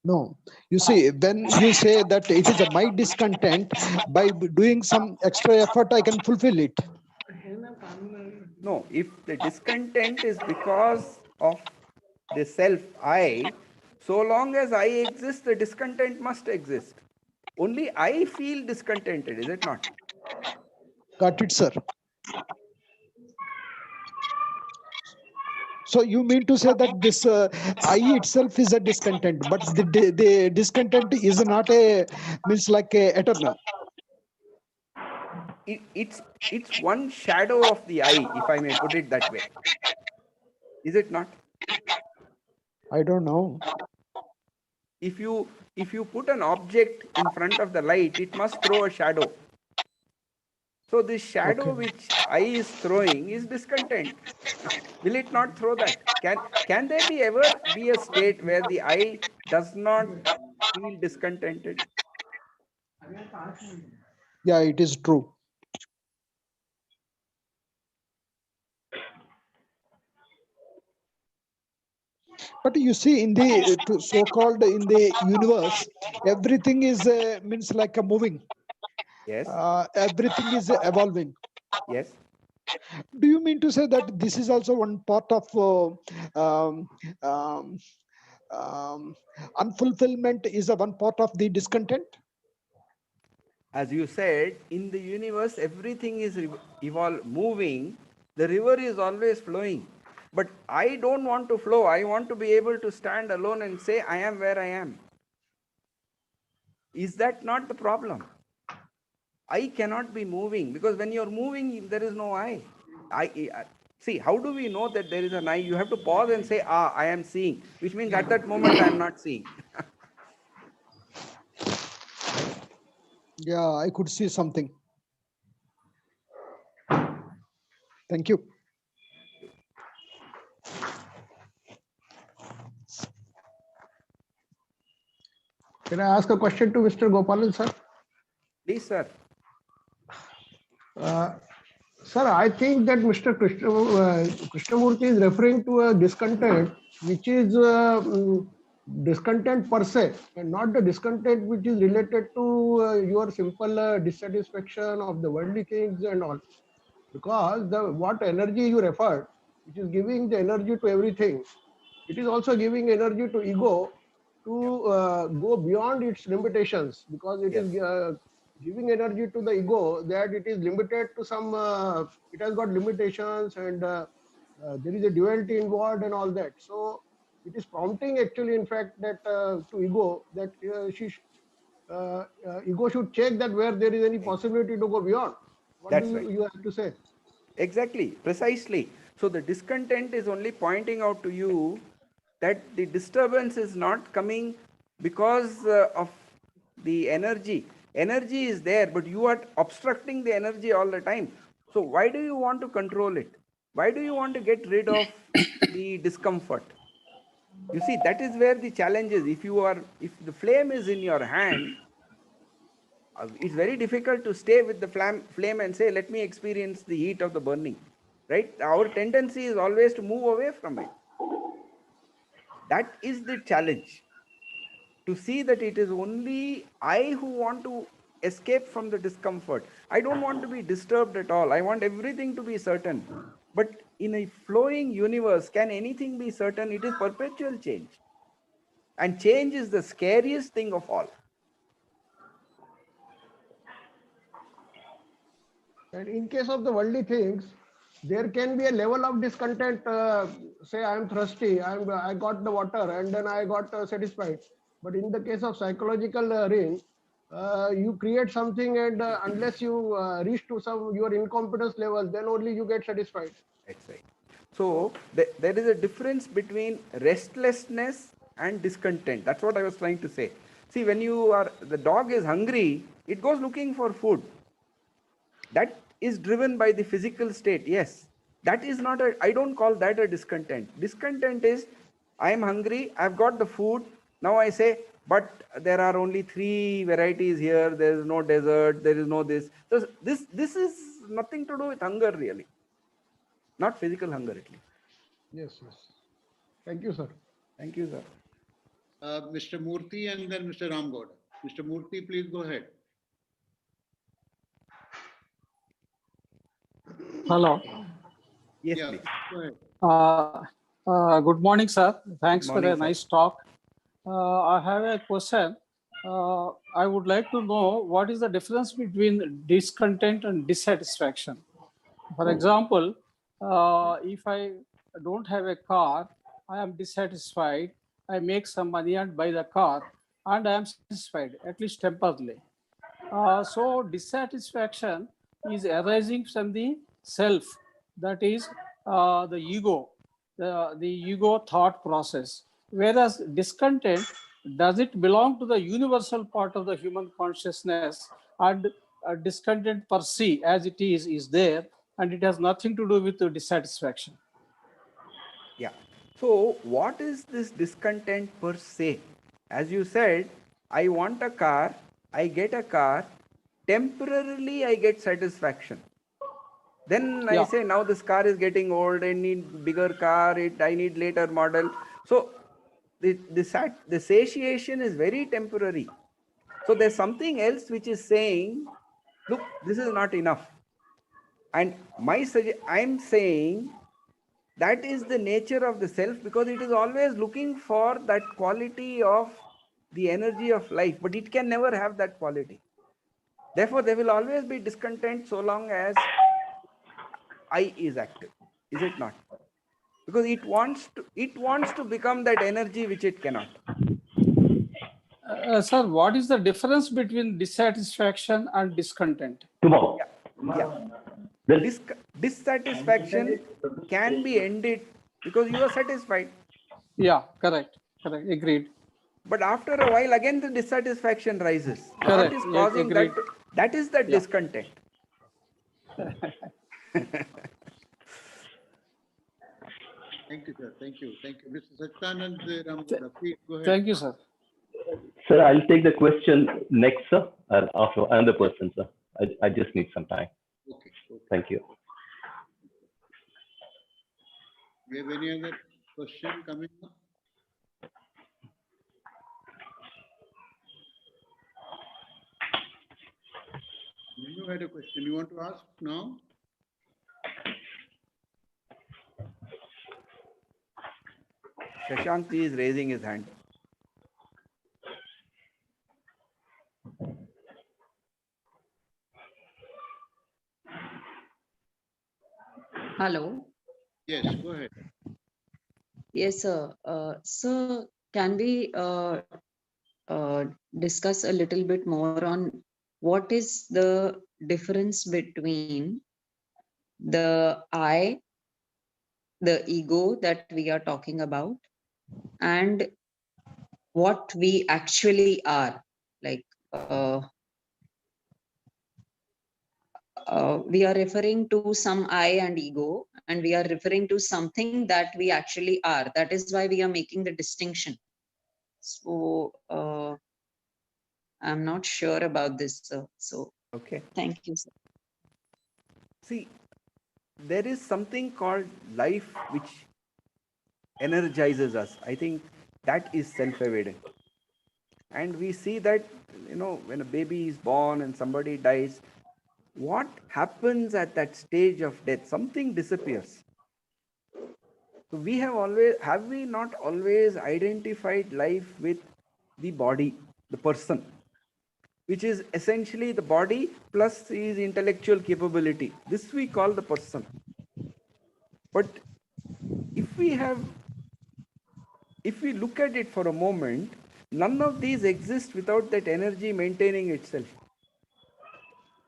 No. You see, when you say that it is my discontent, by doing some extra effort, I can fulfill it. No, if the discontent is because of the self I, so long as I exist, the discontent must exist. Only I feel discontented, is it not? Got it, sir. So you mean to say that this I itself is a discontent, but the discontent is not means like a eternal. It's one shadow of the I, if I may put it that way. Is it not? I don't know. If you put an object in front of the light, it must throw a shadow. So this shadow Okay. which I is throwing is discontent. Will it not throw that? Can there be ever be a state where the I does not feel discontented? Yeah, it is true. But you see, in the so-called in the universe, everything is means like a moving. Yes. Everything is evolving. Yes. Do you mean to say that this is also one part of um, um, um, unfulfillment is a one part of the discontent? As you said, in the universe, everything is moving. The river is always flowing. But I don't want to flow. I want to be able to stand alone and say, I am where I am. Is that not the problem? I cannot be moving, because when you're moving, there is no see, how do we know that there is an I? You have to pause and say, I am seeing, which means at that moment I am not seeing. Yeah, I could see something. Thank you. Can I ask a question to Mr. Gopalan, sir? Please, sir. Sir, I think that Mr. Krishnamurti is referring to a discontent, which is discontent per se, and not the discontent which is related to your simple dissatisfaction of the worldly things and all. Because the what energy you referred, which is giving the energy to everything, it is also giving energy to ego to go beyond its limitations, because it Yes. is giving energy to the ego that it is limited to some, it has got limitations, and there is a duality involved and all that. So it is prompting actually, in fact, that to ego that ego should check that where there is any possibility to go beyond. What do That's right. you have to say? Exactly, precisely. So the discontent is only pointing out to you that the disturbance is not coming because of the energy. Energy is there, but you are obstructing the energy all the time. So why do you want to control it? Why do you want to get rid of the discomfort? You see, that is where the challenge is. If the flame is in your hand, it's very difficult to stay with the flame and say, let me experience the heat of the burning. Right? Our tendency is always to move away from it. That is the challenge. To see that it is only I who want to escape from the discomfort. I don't want to be disturbed at all. I want everything to be certain. But in a flowing universe, can anything be certain? It is perpetual change. And change is the scariest thing of all. And in case of the worldly things, there can be a level of discontent. Say I am thirsty, I got the water, and then I got satisfied. But in the case of psychological ring, you create something, and unless you reach to some your incompetence level, then only you get satisfied. That's right. So there is a difference between restlessness and discontent. That's what I was trying to say. See, when the dog is hungry, it goes looking for food. That is driven by the physical state. Yes, that is not I don't call that a discontent. Discontent is, I am hungry, I've got the food. Now I say, but there are only 3 varieties here. There is no dessert. There is no this. So this is nothing to do with hunger really. Not physical hunger at least. Yes, yes. Thank you, sir. Thank you, sir. Mr. Murthy and then Mr. Ramgowda. Mr. Murthy, please go ahead. Hello. Yes, Yeah, please. go ahead. Good morning, sir. Thanks for Morning, a sir. nice talk. I have a question. I would like to know what is the difference between discontent and dissatisfaction. For example, if I don't have a car, I am dissatisfied. I make some money and buy the car, and I am satisfied, at least temporarily. So dissatisfaction is arising from the self, that is the ego, the ego thought process. Whereas discontent, does it belong to the universal part of the human consciousness, and discontent per se as it is there, and it has nothing to do with the dissatisfaction. Yeah. So what is this discontent per se? As you said, I want a car, I get a car, temporarily I get satisfaction. Then I Yeah. say, now this car is getting old, I need bigger car, I need later model. So the satiation is very temporary. So there's something else which is saying, look, this is not enough. And I'm saying that is the nature of the self, because it is always looking for that quality of the energy of life, but it can never have that quality. Therefore, there will always be discontent so long as I is active. Is it not? Because it wants to become that energy which it cannot. Sir, what is the difference between dissatisfaction and discontent? Tomorrow. Yeah. Then Dissatisfaction can be ended because you are satisfied. Yeah, correct. Agreed. But after a while, again the dissatisfaction rises. What Correct. is causing Agreed. that? That is the Yeah. discontent. Thank you, sir. Thank you. Thank you. Mr. Satyanand Ramgopal, please go ahead. Thank you, sir. sir, I'll take the question next, sir, or after another person, sir. I just need some time. Okay. Okay. Thank you. We have any other question coming up? You had a question you want to ask now? Shashank is raising his hand. Hello. Yes, go ahead. Yes, sir. Sir, can we discuss a little bit more on what is the difference between the I, the ego that we are talking about, and what we actually are? Like, we are referring to some I and ego, and we are referring to something that we actually are. That is why we are making the distinction. So I'm not sure about this, sir. So Okay. thank you, sir. See, there is something called life which energizes us. I think that is self-evident. And we see that, when a baby is born and somebody dies, what happens at that stage of death? Something disappears. So have we not always identified life with the body, the person, which is essentially the body plus his intellectual capability. This we call the person. But if we look at it for a moment, none of these exist without that energy maintaining itself.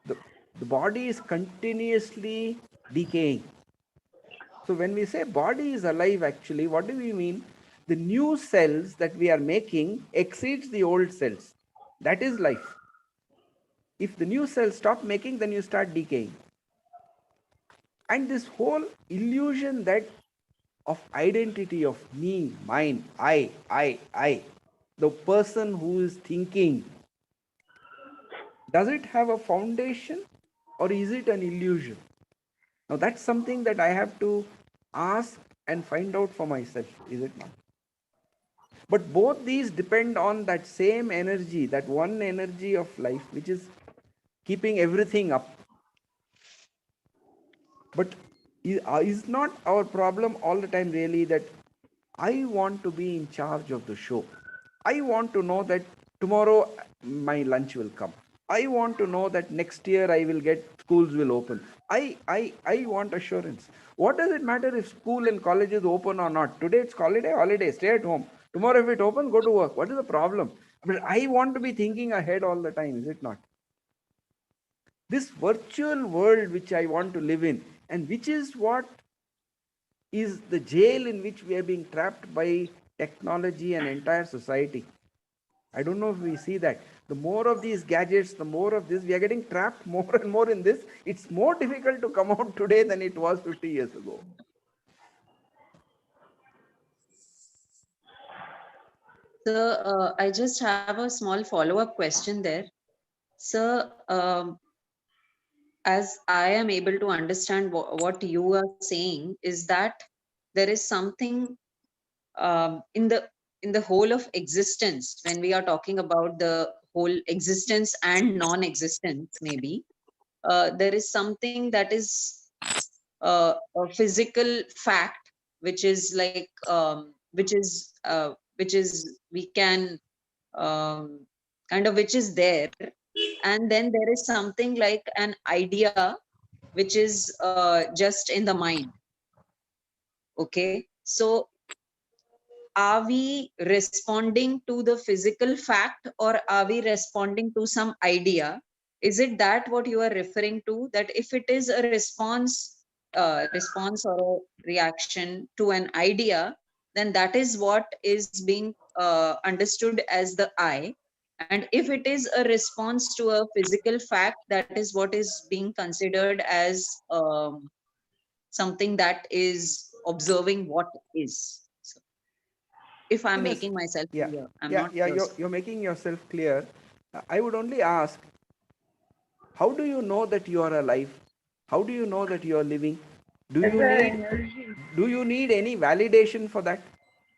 The body is continuously decaying. So when we say body is alive, actually, what do we mean? The new cells that we are making exceeds the old cells. That is life. If the new cells stop making, then you start decaying. And this whole illusion that of identity of me, mine, I, the person who is thinking, does it have a foundation or is it an illusion? Now that's something that I have to ask and find out for myself, is it not? But both these depend on that same energy, that one energy of life, which is keeping everything up. But is not our problem all the time really that I want to be in charge of the show? I want to know that tomorrow my lunch will come. I want to know that next year I will get, schools will open. I want assurance. What does it matter if school and college is open or not? Today it's holiday, stay at home. Tomorrow if it opens, go to work. What is the problem? But I want to be thinking ahead all the time, is it not? This virtual world which I want to live in, and which is what is the jail in which we are being trapped by technology and entire society. I don't know if we see that. The more of these gadgets, the more of this, we are getting trapped more and more in this. It's more difficult to come out today than it was 50 years ago. So I just have a small follow-up question there. So as I am able to understand what you are saying is that there is something in the whole of existence, when we are talking about the whole existence and non-existence, maybe there is something that is a physical fact, which is like which is we can kind of, which is there, and then there is something like an idea which is just in the mind. Okay, so are we responding to the physical fact, or are we responding to some idea? Is it that what you are referring to, that if it is a response or a reaction to an idea, then that is what is being understood as the I, and if it is a response to a physical fact, that is what is being considered as something that is observing what is. So if I'm Yes. making myself Yeah, clear, I'm yeah, not yeah. sure. You're making yourself clear. I would only ask, how do you know that you are alive? How do you know that you are living? Do you need any validation for that,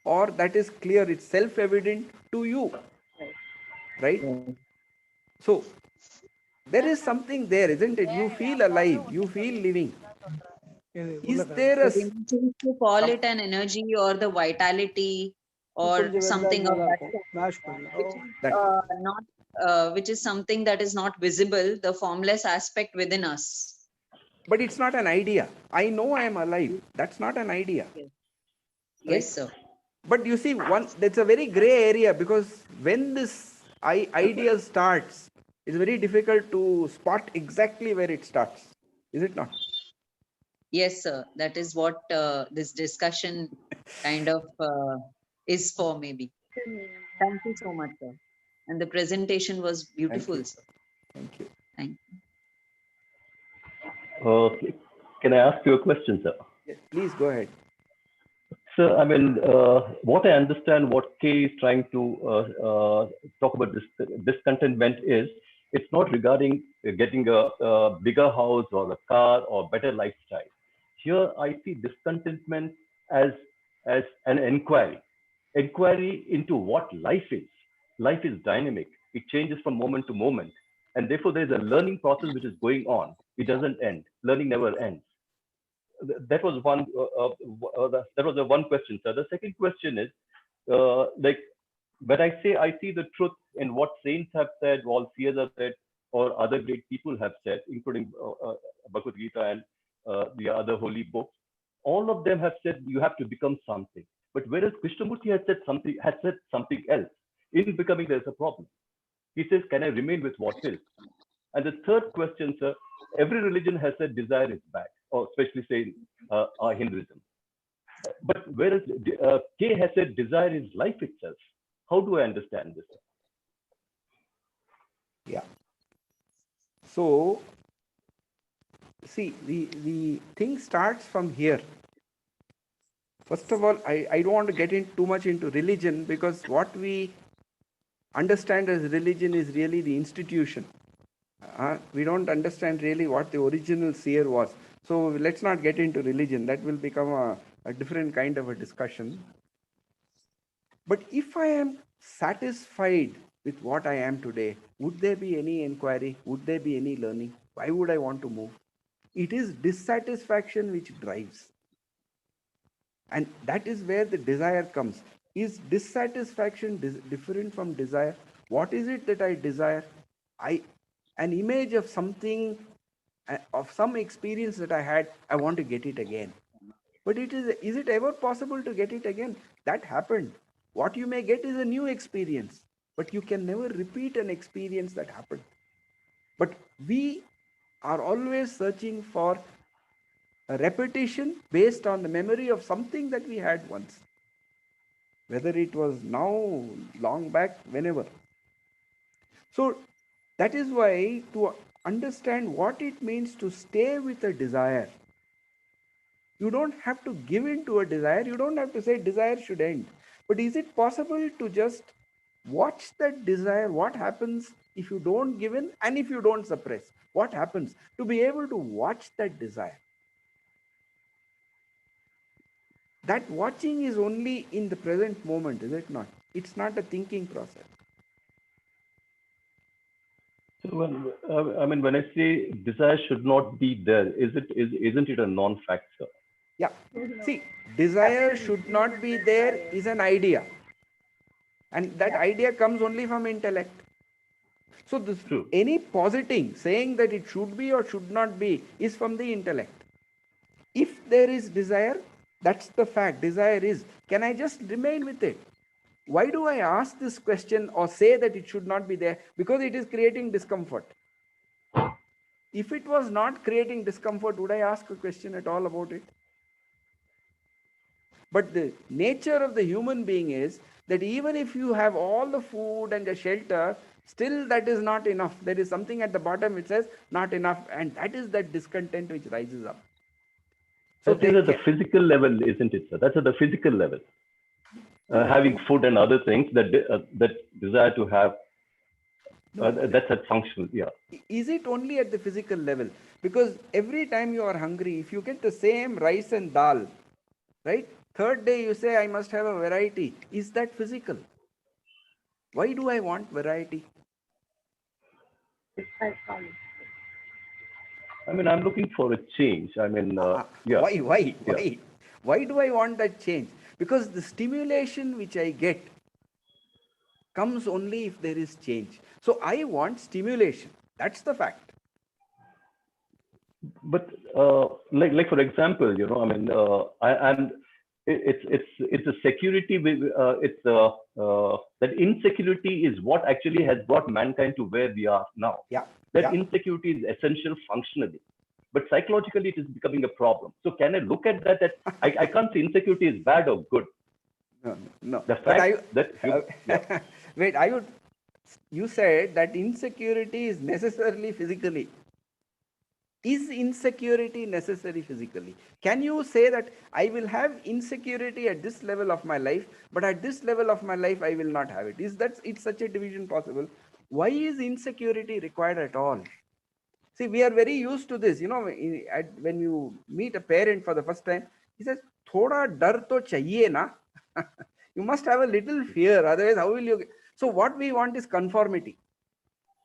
or that is clear? It's self-evident to you, right? So there is something there, isn't it? You feel alive. You feel living. Is there a So we choose to call some? it an energy or the vitality or something of that sort, which is That, not which is something that is not visible, the formless aspect within us. but it's not an idea. I know I am alive. That's not an idea, Yes, right? yes, sir. But you see, that's a very gray area, because when this idea starts, it's very difficult to spot exactly where it starts. Is it not? Yes, sir. That is what this discussion kind of is for, maybe. Thank you so much, sir. And the presentation was Thank you. beautiful, sir. Thank you. Thank you. Can I ask you a question, sir? Yes, please go ahead. So, I mean, what I understand, what Kay is trying to talk about this discontentment is, it's not regarding getting a bigger house or a car or better lifestyle. Here, I see discontentment as an inquiry into what life is. Life is dynamic; it changes from moment to moment, and therefore there's a learning process which is going on. It doesn't end. Learning never ends. That was that was the one question, sir. The second question is, like, when I see the truth in what saints have said, all seers have said, or other great people have said, including Bhagavad Gita and the other holy books. All of them have said you have to become something. But whereas Krishnamurti has said something else. In becoming, there's a problem. He says, "Can I remain with what is?" And the third question, sir, every religion has said desire is bad, or especially say Hinduism. But whereas K has said desire is life itself. How do I understand this? Yeah. So, see, the thing starts from here. First of all, I don't want to get in too much into religion, because what we understand as religion is really the institution. We don't understand really what the original seer was. So let's not get into religion. That will become a different kind of a discussion. But if I am satisfied with what I am today, would there be any inquiry? Would there be any learning? Why would I want to move? It is dissatisfaction which drives. And that is where the desire comes. Is dissatisfaction different from desire? What is it that I desire? An image of something, of some experience that I had, I want to get it again. But is it ever possible to get it again? That happened. What you may get is a new experience, but you can never repeat an experience that happened. But we are always searching for a repetition based on the memory of something that we had once. whether it was now, long back, whenever. So that is why, to understand what it means to stay with a desire, you don't have to give in to a desire. You don't have to say desire should end. But is it possible to just watch that desire? What happens if you don't give in and if you don't suppress? What happens? To be able to watch that desire. That watching is only in the present moment, is it not? It's not a thinking process. So when I say desire should not be there, isn't it a non-factor? Yeah. See, desire should not be there is an idea. And that idea comes only from intellect. So any positing, saying that it should be or should not be, is from the intellect. If there is desire, that's the fact. Desire is. Can I just remain with it? Why do I ask this question or say that it should not be there? Because it is creating discomfort. If it was not creating discomfort, would I ask a question at all about it? But the nature of the human being is that even if you have all the food and the shelter, still that is not enough. There is something at the bottom which says not enough, and that is that discontent which rises up. So that is at the physical level, isn't it, sir? That's at the physical level. Having food and other things, that desire to have, that's at functional, yeah. Is it only at the physical level? Because every time you are hungry, if you get the same rice and dal, right? Third day you say, I must have a variety. Is that physical? Why do I want variety? I mean, I'm looking for a change. I mean, yeah. Why do I want that change? Because the stimulation which I get comes only if there is change. So I want stimulation. That's the fact. But like for example, I mean, it's a security. That insecurity is what actually has brought mankind to where we are now. Yeah. That insecurity is essential functionally, but psychologically it is becoming a problem. So can I look at that? That I can't say insecurity is bad or good. No. The fact that wait, you said that insecurity is necessarily physically. Is insecurity necessary physically? Can you say that I will have insecurity at this level of my life, but at this level of my life I will not have it? Is such a division possible? Why is insecurity required at all? See, we are very used to this. When you meet a parent for the first time, he says, "Thoda dar to chahiye na." You must have a little fear, otherwise how will you? So what we want is conformity.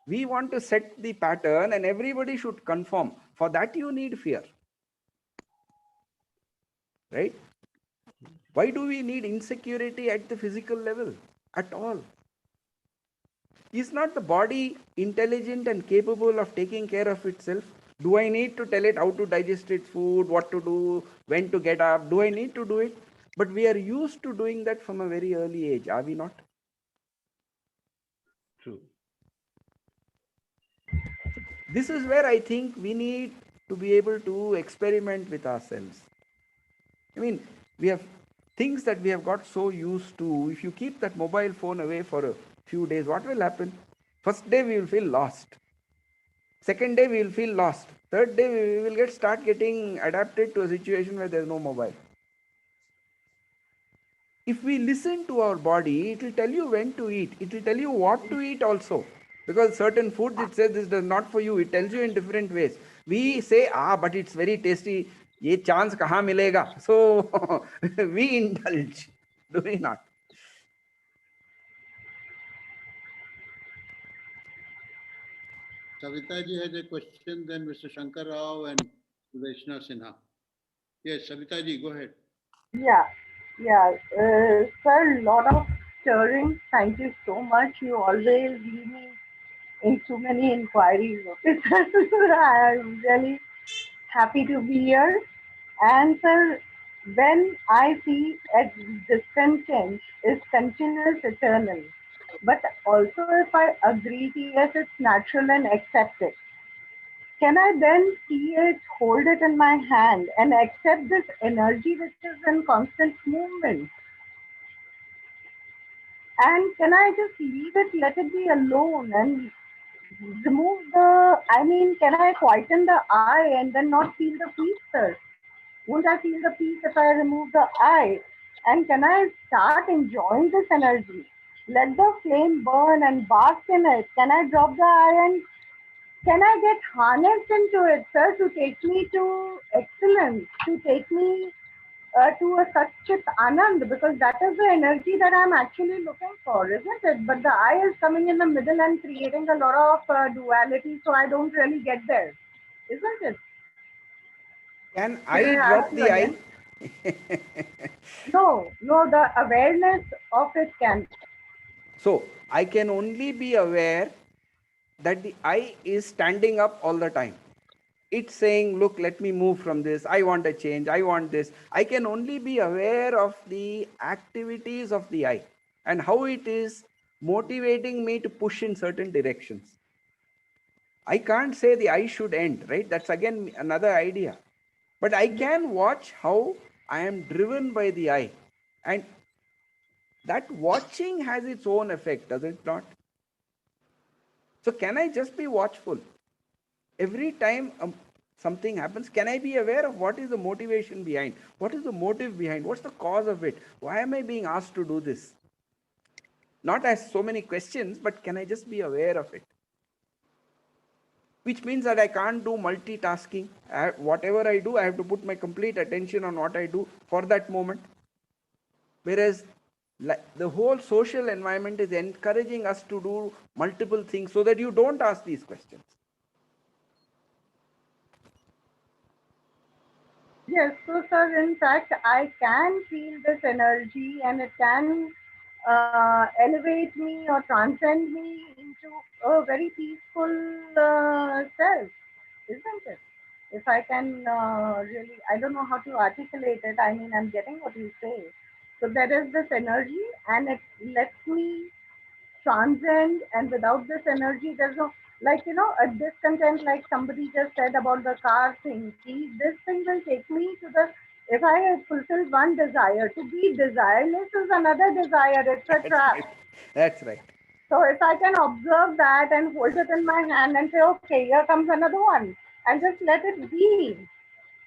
We want to set the pattern and everybody should conform. For that you need fear. Right? Why do we need insecurity at the physical level at all? Is not the body intelligent and capable of taking care of itself? Do I need to tell it how to digest its food, what to do, when to get up? Do I need to do it? But we are used to doing that from a very early age, are we not? True. This is where I think we need to be able to experiment with ourselves. I mean, we have things that we have got so used to. If you keep that mobile phone away for a few days, what will happen? First day we will feel lost. Second day we will feel lost. Third day we will start getting adapted to a situation where there is no mobile. If we listen to our body, it will tell you when to eat. It will tell you what to eat also. Because certain foods, it says this is not for you. It tells you in different ways. We say, but it's very tasty. Ye chance kahan milega? So we indulge. Do we not? Savitaji has a question, then Mr. Shankar Rao and Vaishnav Sinha. Yes, Savitaji, go ahead. Yeah. Sir, lot of stirring. Thank you so much. You always lead me in too many inquiries. Okay, sir. I'm really happy to be here. And sir, when I see a discontent is continuous, eternal. But also if I agree, yes, it's natural and accept it. Can I then see it, hold it in my hand and accept this energy which is in constant movement? And can I just leave it, let it be alone and remove the, I mean, can I quieten the I and then not feel the peace, sir? Won't I feel the peace if I remove the I? And can I start enjoying this energy? Let the flame burn and bask in it. Can I drop the I and can I get harnessed into it, sir, to take me to excellence, to take me to a Satchit Anand, because that is the energy that I'm actually looking for, isn't it? But the I is coming in the middle and creating a lot of duality, so I don't really get there, isn't it? Can Should I I ask drop you the I? again? No, no, the awareness of it can. So I can only be aware that the I is standing up all the time. It's saying, look, let me move from this. I want a change. I want this. I can only be aware of the activities of the I and how it is motivating me to push in certain directions. I can't say the I should end, right? That's again another idea. But I can watch how I am driven by the I. And that watching has its own effect, does it not? So can I just be watchful? Every time something happens, can I be aware of what is the motivation behind? What is the motive behind? What's the cause of it? Why am I being asked to do this? Not as so many questions, but can I just be aware of it? Which means that I can't do multitasking. Whatever I do, I have to put my complete attention on what I do for that moment. Whereas the whole social environment is encouraging us to do multiple things so that you don't ask these questions. Yes, so sir, in fact, I can feel this energy and it can elevate me or transcend me into a very peaceful self, isn't it? If I can really, I don't know how to articulate it. I mean, I'm getting what you say. So there is this energy and it lets me transcend, and without this energy there's no, like, you know, a discontent, like somebody just said about the car thing. This thing will take me to the, if I fulfill one desire, to be desireless is another desire. It's a That's trap. right. That's right. So if I can observe that and hold it in my hand and say, okay, here comes another one, and just let it be.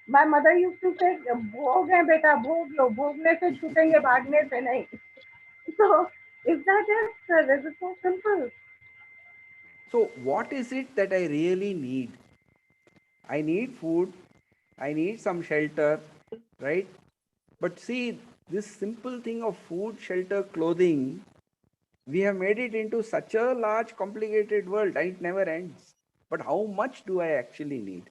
My mother used to say, भोग है बेटा, भोग लो, भोगने से छूटेंगे, भागने से नहीं. So is that it, sir? Is it so simple? So, what is it that I really need? I need food, I need some shelter, right? But see, this simple thing of food, shelter, clothing, we have made it into such a large, complicated world and it never ends. But how much do I actually need?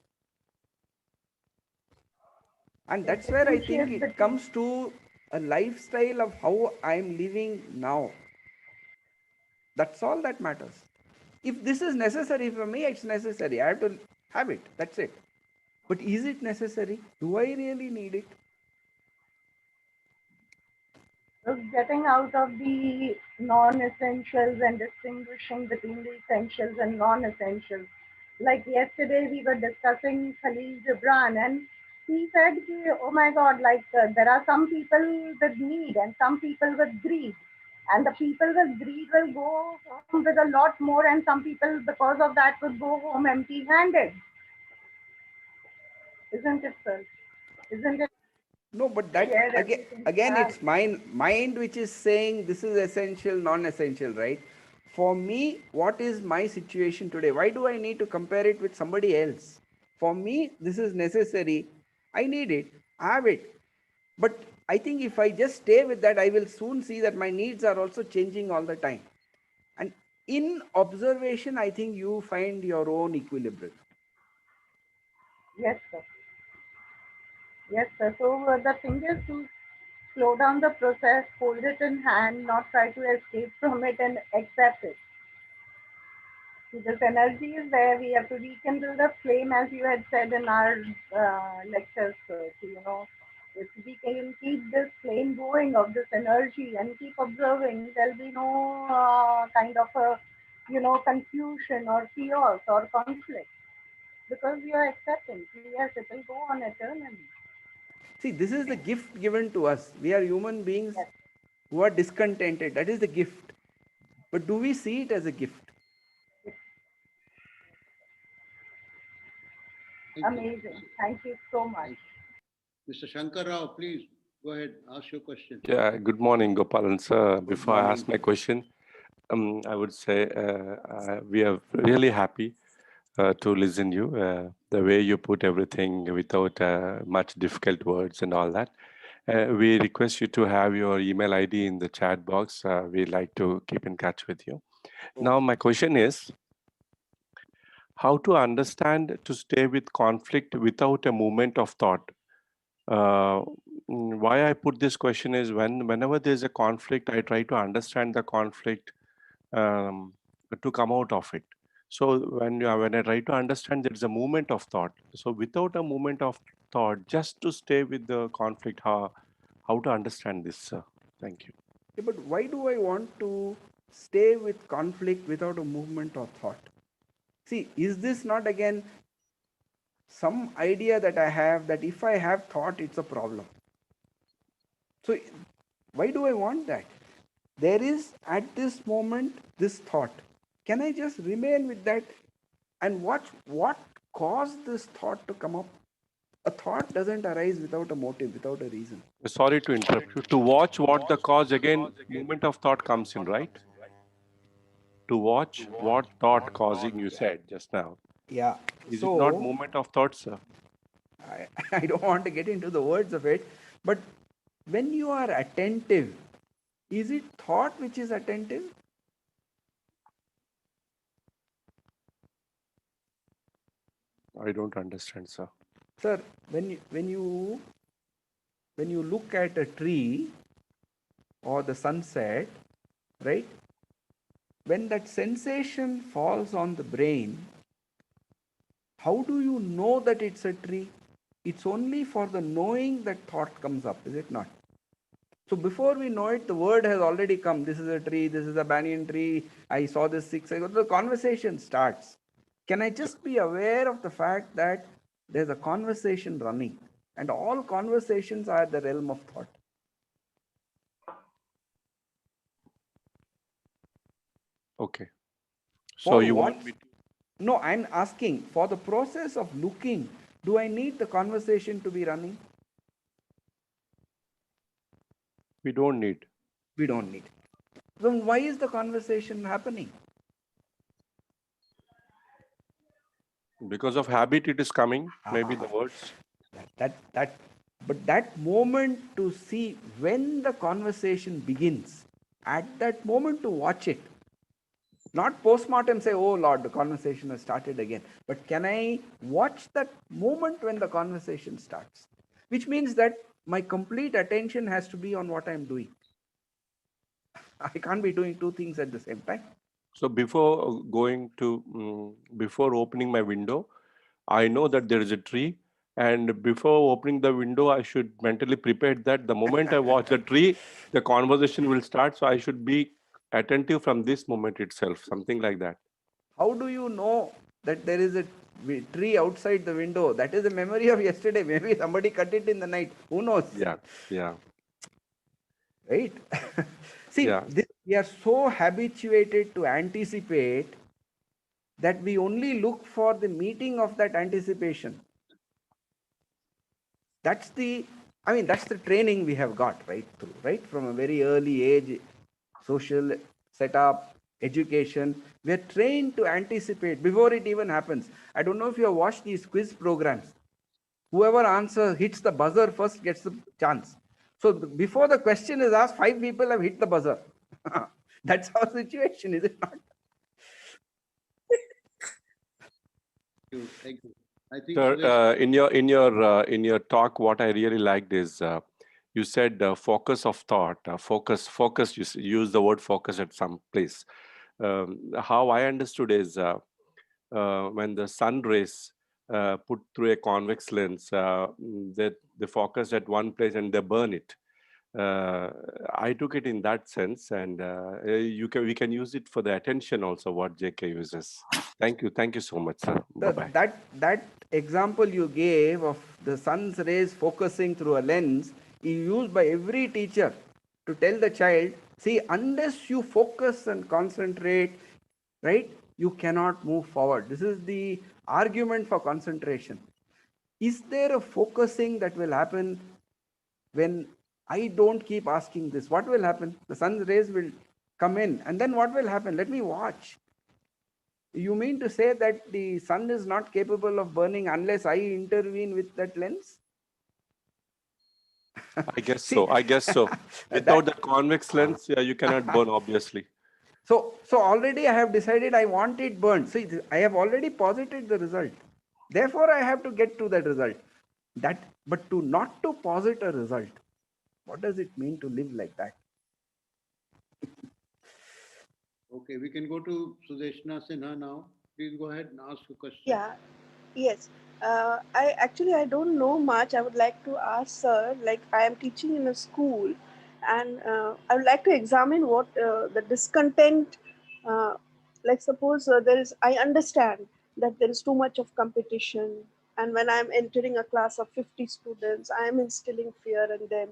And Yes, that's where I think differentiate it between. comes to a lifestyle of how I'm living now. That's all that matters. If this is necessary for me, it's necessary. I have to have it. That's it. But is it necessary? Do I really need it? Getting out of the non-essentials and distinguishing between the essentials and non-essentials. Like yesterday, we were discussing Khalil Gibran, and he said, "Oh my God, like there are some people with need and some people with greed, and the people with greed will go home with a lot more, and some people, because of that, would go home empty-handed." Isn't it, sir? Isn't it? No, but that Share again, everything we again, have. it's mind which is saying this is essential, non-essential, right? For me, what is my situation today? Why do I need to compare it with somebody else? For me, this is necessary. I need it. I have it. But I think if I just stay with that, I will soon see that my needs are also changing all the time. And in observation, I think you find your own equilibrium. Yes, sir. Yes, sir. So the thing is to slow down the process, hold it in hand, not try to escape from it and accept it. So this energy is there. We have to rekindle the flame, as you had said in our lectures. So, you know, if we can keep this flame going of this energy and keep observing, there'll be no kind of a, you know, confusion or chaos or conflict, because we are accepting. Yes, it will go on eternally. See, this is the gift given to us. We are human beings Yes. who are discontented. That is the gift. But do we see it as a gift? Amazing. Thank you so much. Mr. Shankar Rao, please go ahead, ask your question. Yeah, good morning, Gopalan sir. Before I ask my morning. question, I would say we are really happy to listen you. The way you put everything without much difficult words and all that. We request you to have your email ID in the chat box. We like to keep in touch with you. Now, my question is, how to understand to stay with conflict without a movement of thought? Why I put this question is whenever there's a conflict, I try to understand the conflict to come out of it. So when I try to understand, there is a movement of thought. So without a movement of thought, just to stay with the conflict, how to understand this? Thank you. Yeah, but why do I want to stay with conflict without a movement of thought? See, is this not again some idea that I have that if I have thought, it's a problem? So why do I want that? There is at this moment this thought. Can I just remain with that and watch what caused this thought to come up? A thought doesn't arise without a motive, without a reason. Sorry to interrupt you. To watch what the cause, again, movement of thought comes in, right? To watch what thought causing, you said just now. Yeah. Is So, it not movement of thought, sir? I don't want to get into the words of it, but when you are attentive, is it thought which is attentive? I don't understand, sir. Sir, when you look at a tree or the sunset, right? When that sensation falls on the brain, how do you know that it's a tree? It's only for the knowing that thought comes up, is it not? So before we know it, the word has already come. This is a tree, this is a banyan tree. I saw this 6 ago. The conversation starts. Can I just be aware of the fact that there's a conversation running? And all conversations are the realm of thought. Okay. So For you what? want me to... No, I'm asking, for the process of looking, do I need the conversation to be running? We don't need. We don't need. Then why is the conversation happening? Because of habit, it is coming. Maybe the words. But that moment to see when the conversation begins, at that moment to watch it. Not post-mortem say, oh Lord, the conversation has started again. But can I watch that moment when the conversation starts? Which means that my complete attention has to be on what I'm doing. I can't be doing two things at the same time. So before going to, before opening my window, I know that there is a tree. And before opening the window, I should mentally prepare that the moment I watch the tree, the conversation will start. So I should be attentive from this moment itself, something like that. How do you know that there is a tree outside the window? That is a memory of yesterday. Maybe somebody cut it in the night. Who knows? Yeah, yeah. Right? See, yeah. We are so habituated to anticipate that we only look for the meeting of that anticipation. That's the training we have got right from a very early age, social setup, education. We are trained to anticipate before it even happens. I don't know if you have watched these quiz programs. Whoever hits the buzzer first gets the chance. So before the question is asked, 5 people have hit the buzzer. That's our situation, is it not? Thank you. I think Sir, in your talk, what I really liked is you said focus of thought. Focus. You use the word focus at some place. How I understood is when the sun rays put through a convex lens, they focus at one place and they burn it. I took it in that sense, and we can use it for the attention also. What JK uses. Thank you so much, sir. Bye-bye. That example you gave of the sun's rays focusing through a lens is used by every teacher to tell the child See, unless you focus and concentrate, right, you cannot move forward. This is the argument for concentration. Is there a focusing that will happen when I don't keep asking this? What will happen? The sun's rays will come in, and then what will happen? Let me watch. You mean to say that the sun is not capable of burning unless I intervene with that lens? I guess See, so. I guess so. Without the convex lens, yeah, you cannot burn, obviously. So already I have decided I want it burned. See, I have already posited the result. Therefore, I have to get to that result. But to not to posit a result, what does it mean to live like that? Okay, we can go to Sudeshna Sinha now. Please go ahead and ask your question. Yeah, yes. I don't know much. I would like to ask sir, like I am teaching in a school, and I would like to examine what the discontent, uh, like suppose I understand that there is too much of competition, and when I'm entering a class of 50 students, I am instilling fear in them.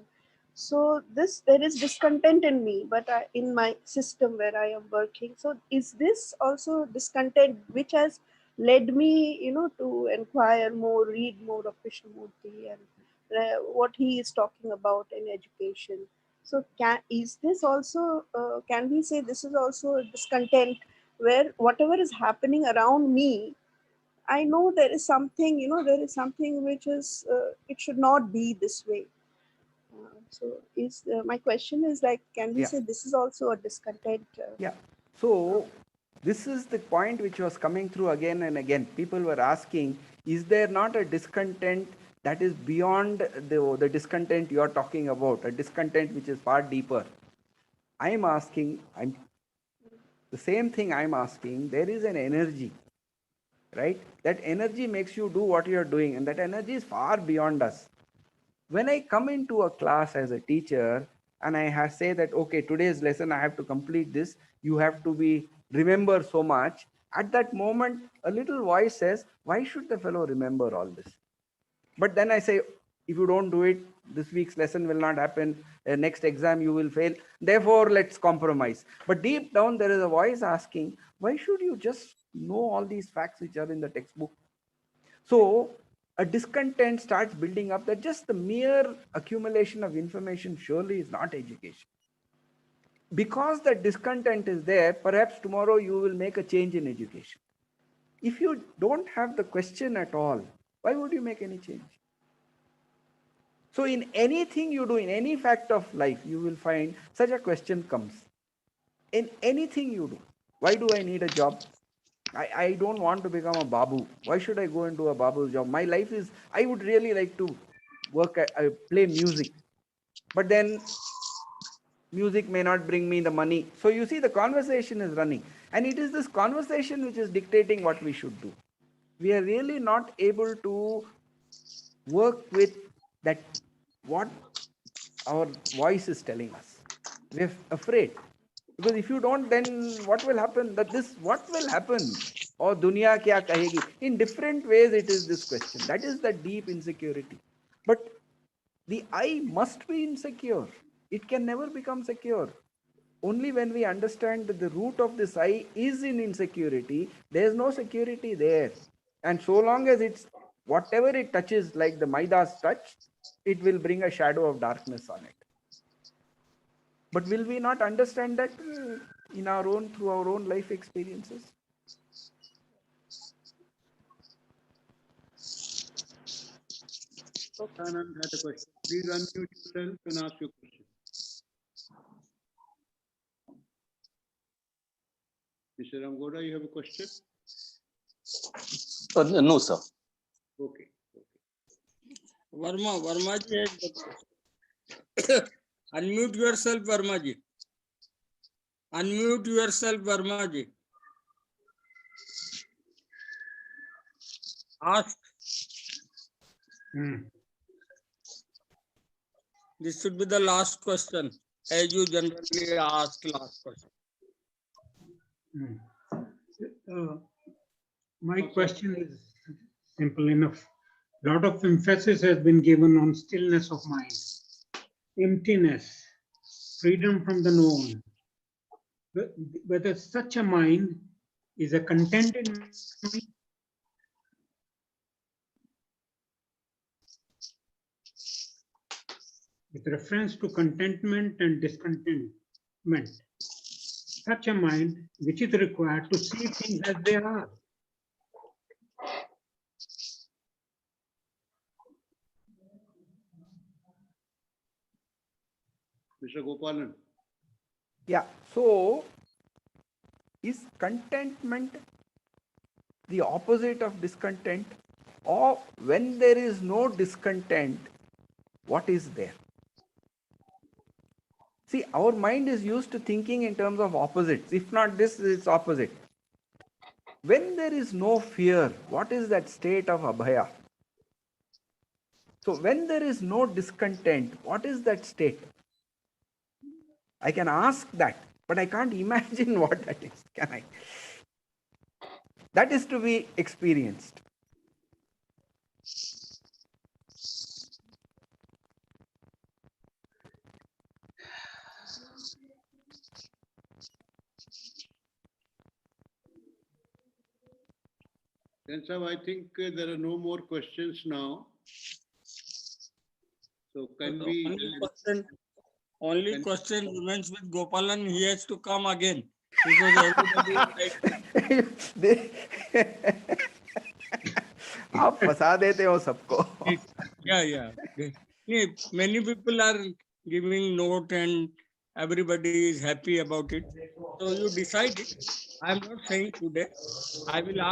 So there is discontent in me, but in my system where I am working. So is this also discontent which has led me, to inquire more, read more of Krishnamurti and what he is talking about in education. So is this also, can we say this is also a discontent where whatever is happening around me, I know there is something, there is something which is, it should not be this way. So my question is like, can we say this is also a discontent? Yeah. So this is the point which was coming through again and again. People were asking, is there not a discontent that is beyond the discontent you are talking about, a discontent which is far deeper? I'm asking, the same thing I'm asking, there is an energy, right? That energy makes you do what you are doing, and that energy is far beyond us. When I come into a class as a teacher and I say that, okay, today's lesson I have to complete this, you have to remember so much. At that moment, a little voice says, why should the fellow remember all this? But then I say, if you don't do it, this week's lesson will not happen. Next exam you will fail. Therefore, let's compromise. But deep down, there is a voice asking, why should you just know all these facts which are in the textbook? So a discontent starts building up that just the mere accumulation of information surely is not education. Because the discontent is there, perhaps tomorrow you will make a change in education. If you don't have the question at all, why would you make any change? So in anything you do, in any fact of life, you will find such a question comes. In anything you do, why do I need a job? I don't want to become a babu. Why should I go and do a babu's job? My life is, I would really like to play music. But then music may not bring me the money. So you see, the conversation is running. And it is this conversation which is dictating what we should do. We are really not able to work with that, what our voice is telling us. We're afraid. Because if you don't, then what will happen? What will happen? Or dunya kya kahegi? In different ways, it is this question. That is the deep insecurity. But the I must be insecure. It can never become secure. Only when we understand that the root of this I is in insecurity, there is no security there. And so long as it's whatever it touches, like the Maidas touch, it will bring a shadow of darkness on it. But will we not understand that through our own life experiences? Anand had a question. Please unmute yourself and ask your question. Mr. Ramgoda, you have a question? No, sir. Okay. Vermaji, unmute yourself, Vermaji. Unmute yourself, Vermaji. Ask. This should be the last question, as you generally ask last question. My question is simple enough. A lot of emphasis has been given on stillness of mind, emptiness. freedom from the known. Whether such a mind is a contented mind with reference to contentment and discontentment. Such a mind which is required to see things as they are. Mr. Gopalan. Yeah. So, is contentment the opposite of discontent? Or when there is no discontent, what is there? See, our mind is used to thinking in terms of opposites. If not this, it's opposite. When there is no fear, what is that state of abhaya? So when there is no discontent, what is that state? I can ask that, but I can't imagine what that is, can I? That is to be experienced. Then, sir, I think there are no more questions now. So can we? Only question remains with Gopalan. He has to come again because everybody is like. आप फंसा देते हो सबको. Yeah. Many people are giving note and everybody is happy about it. So you decide it. I am not saying today. I will ask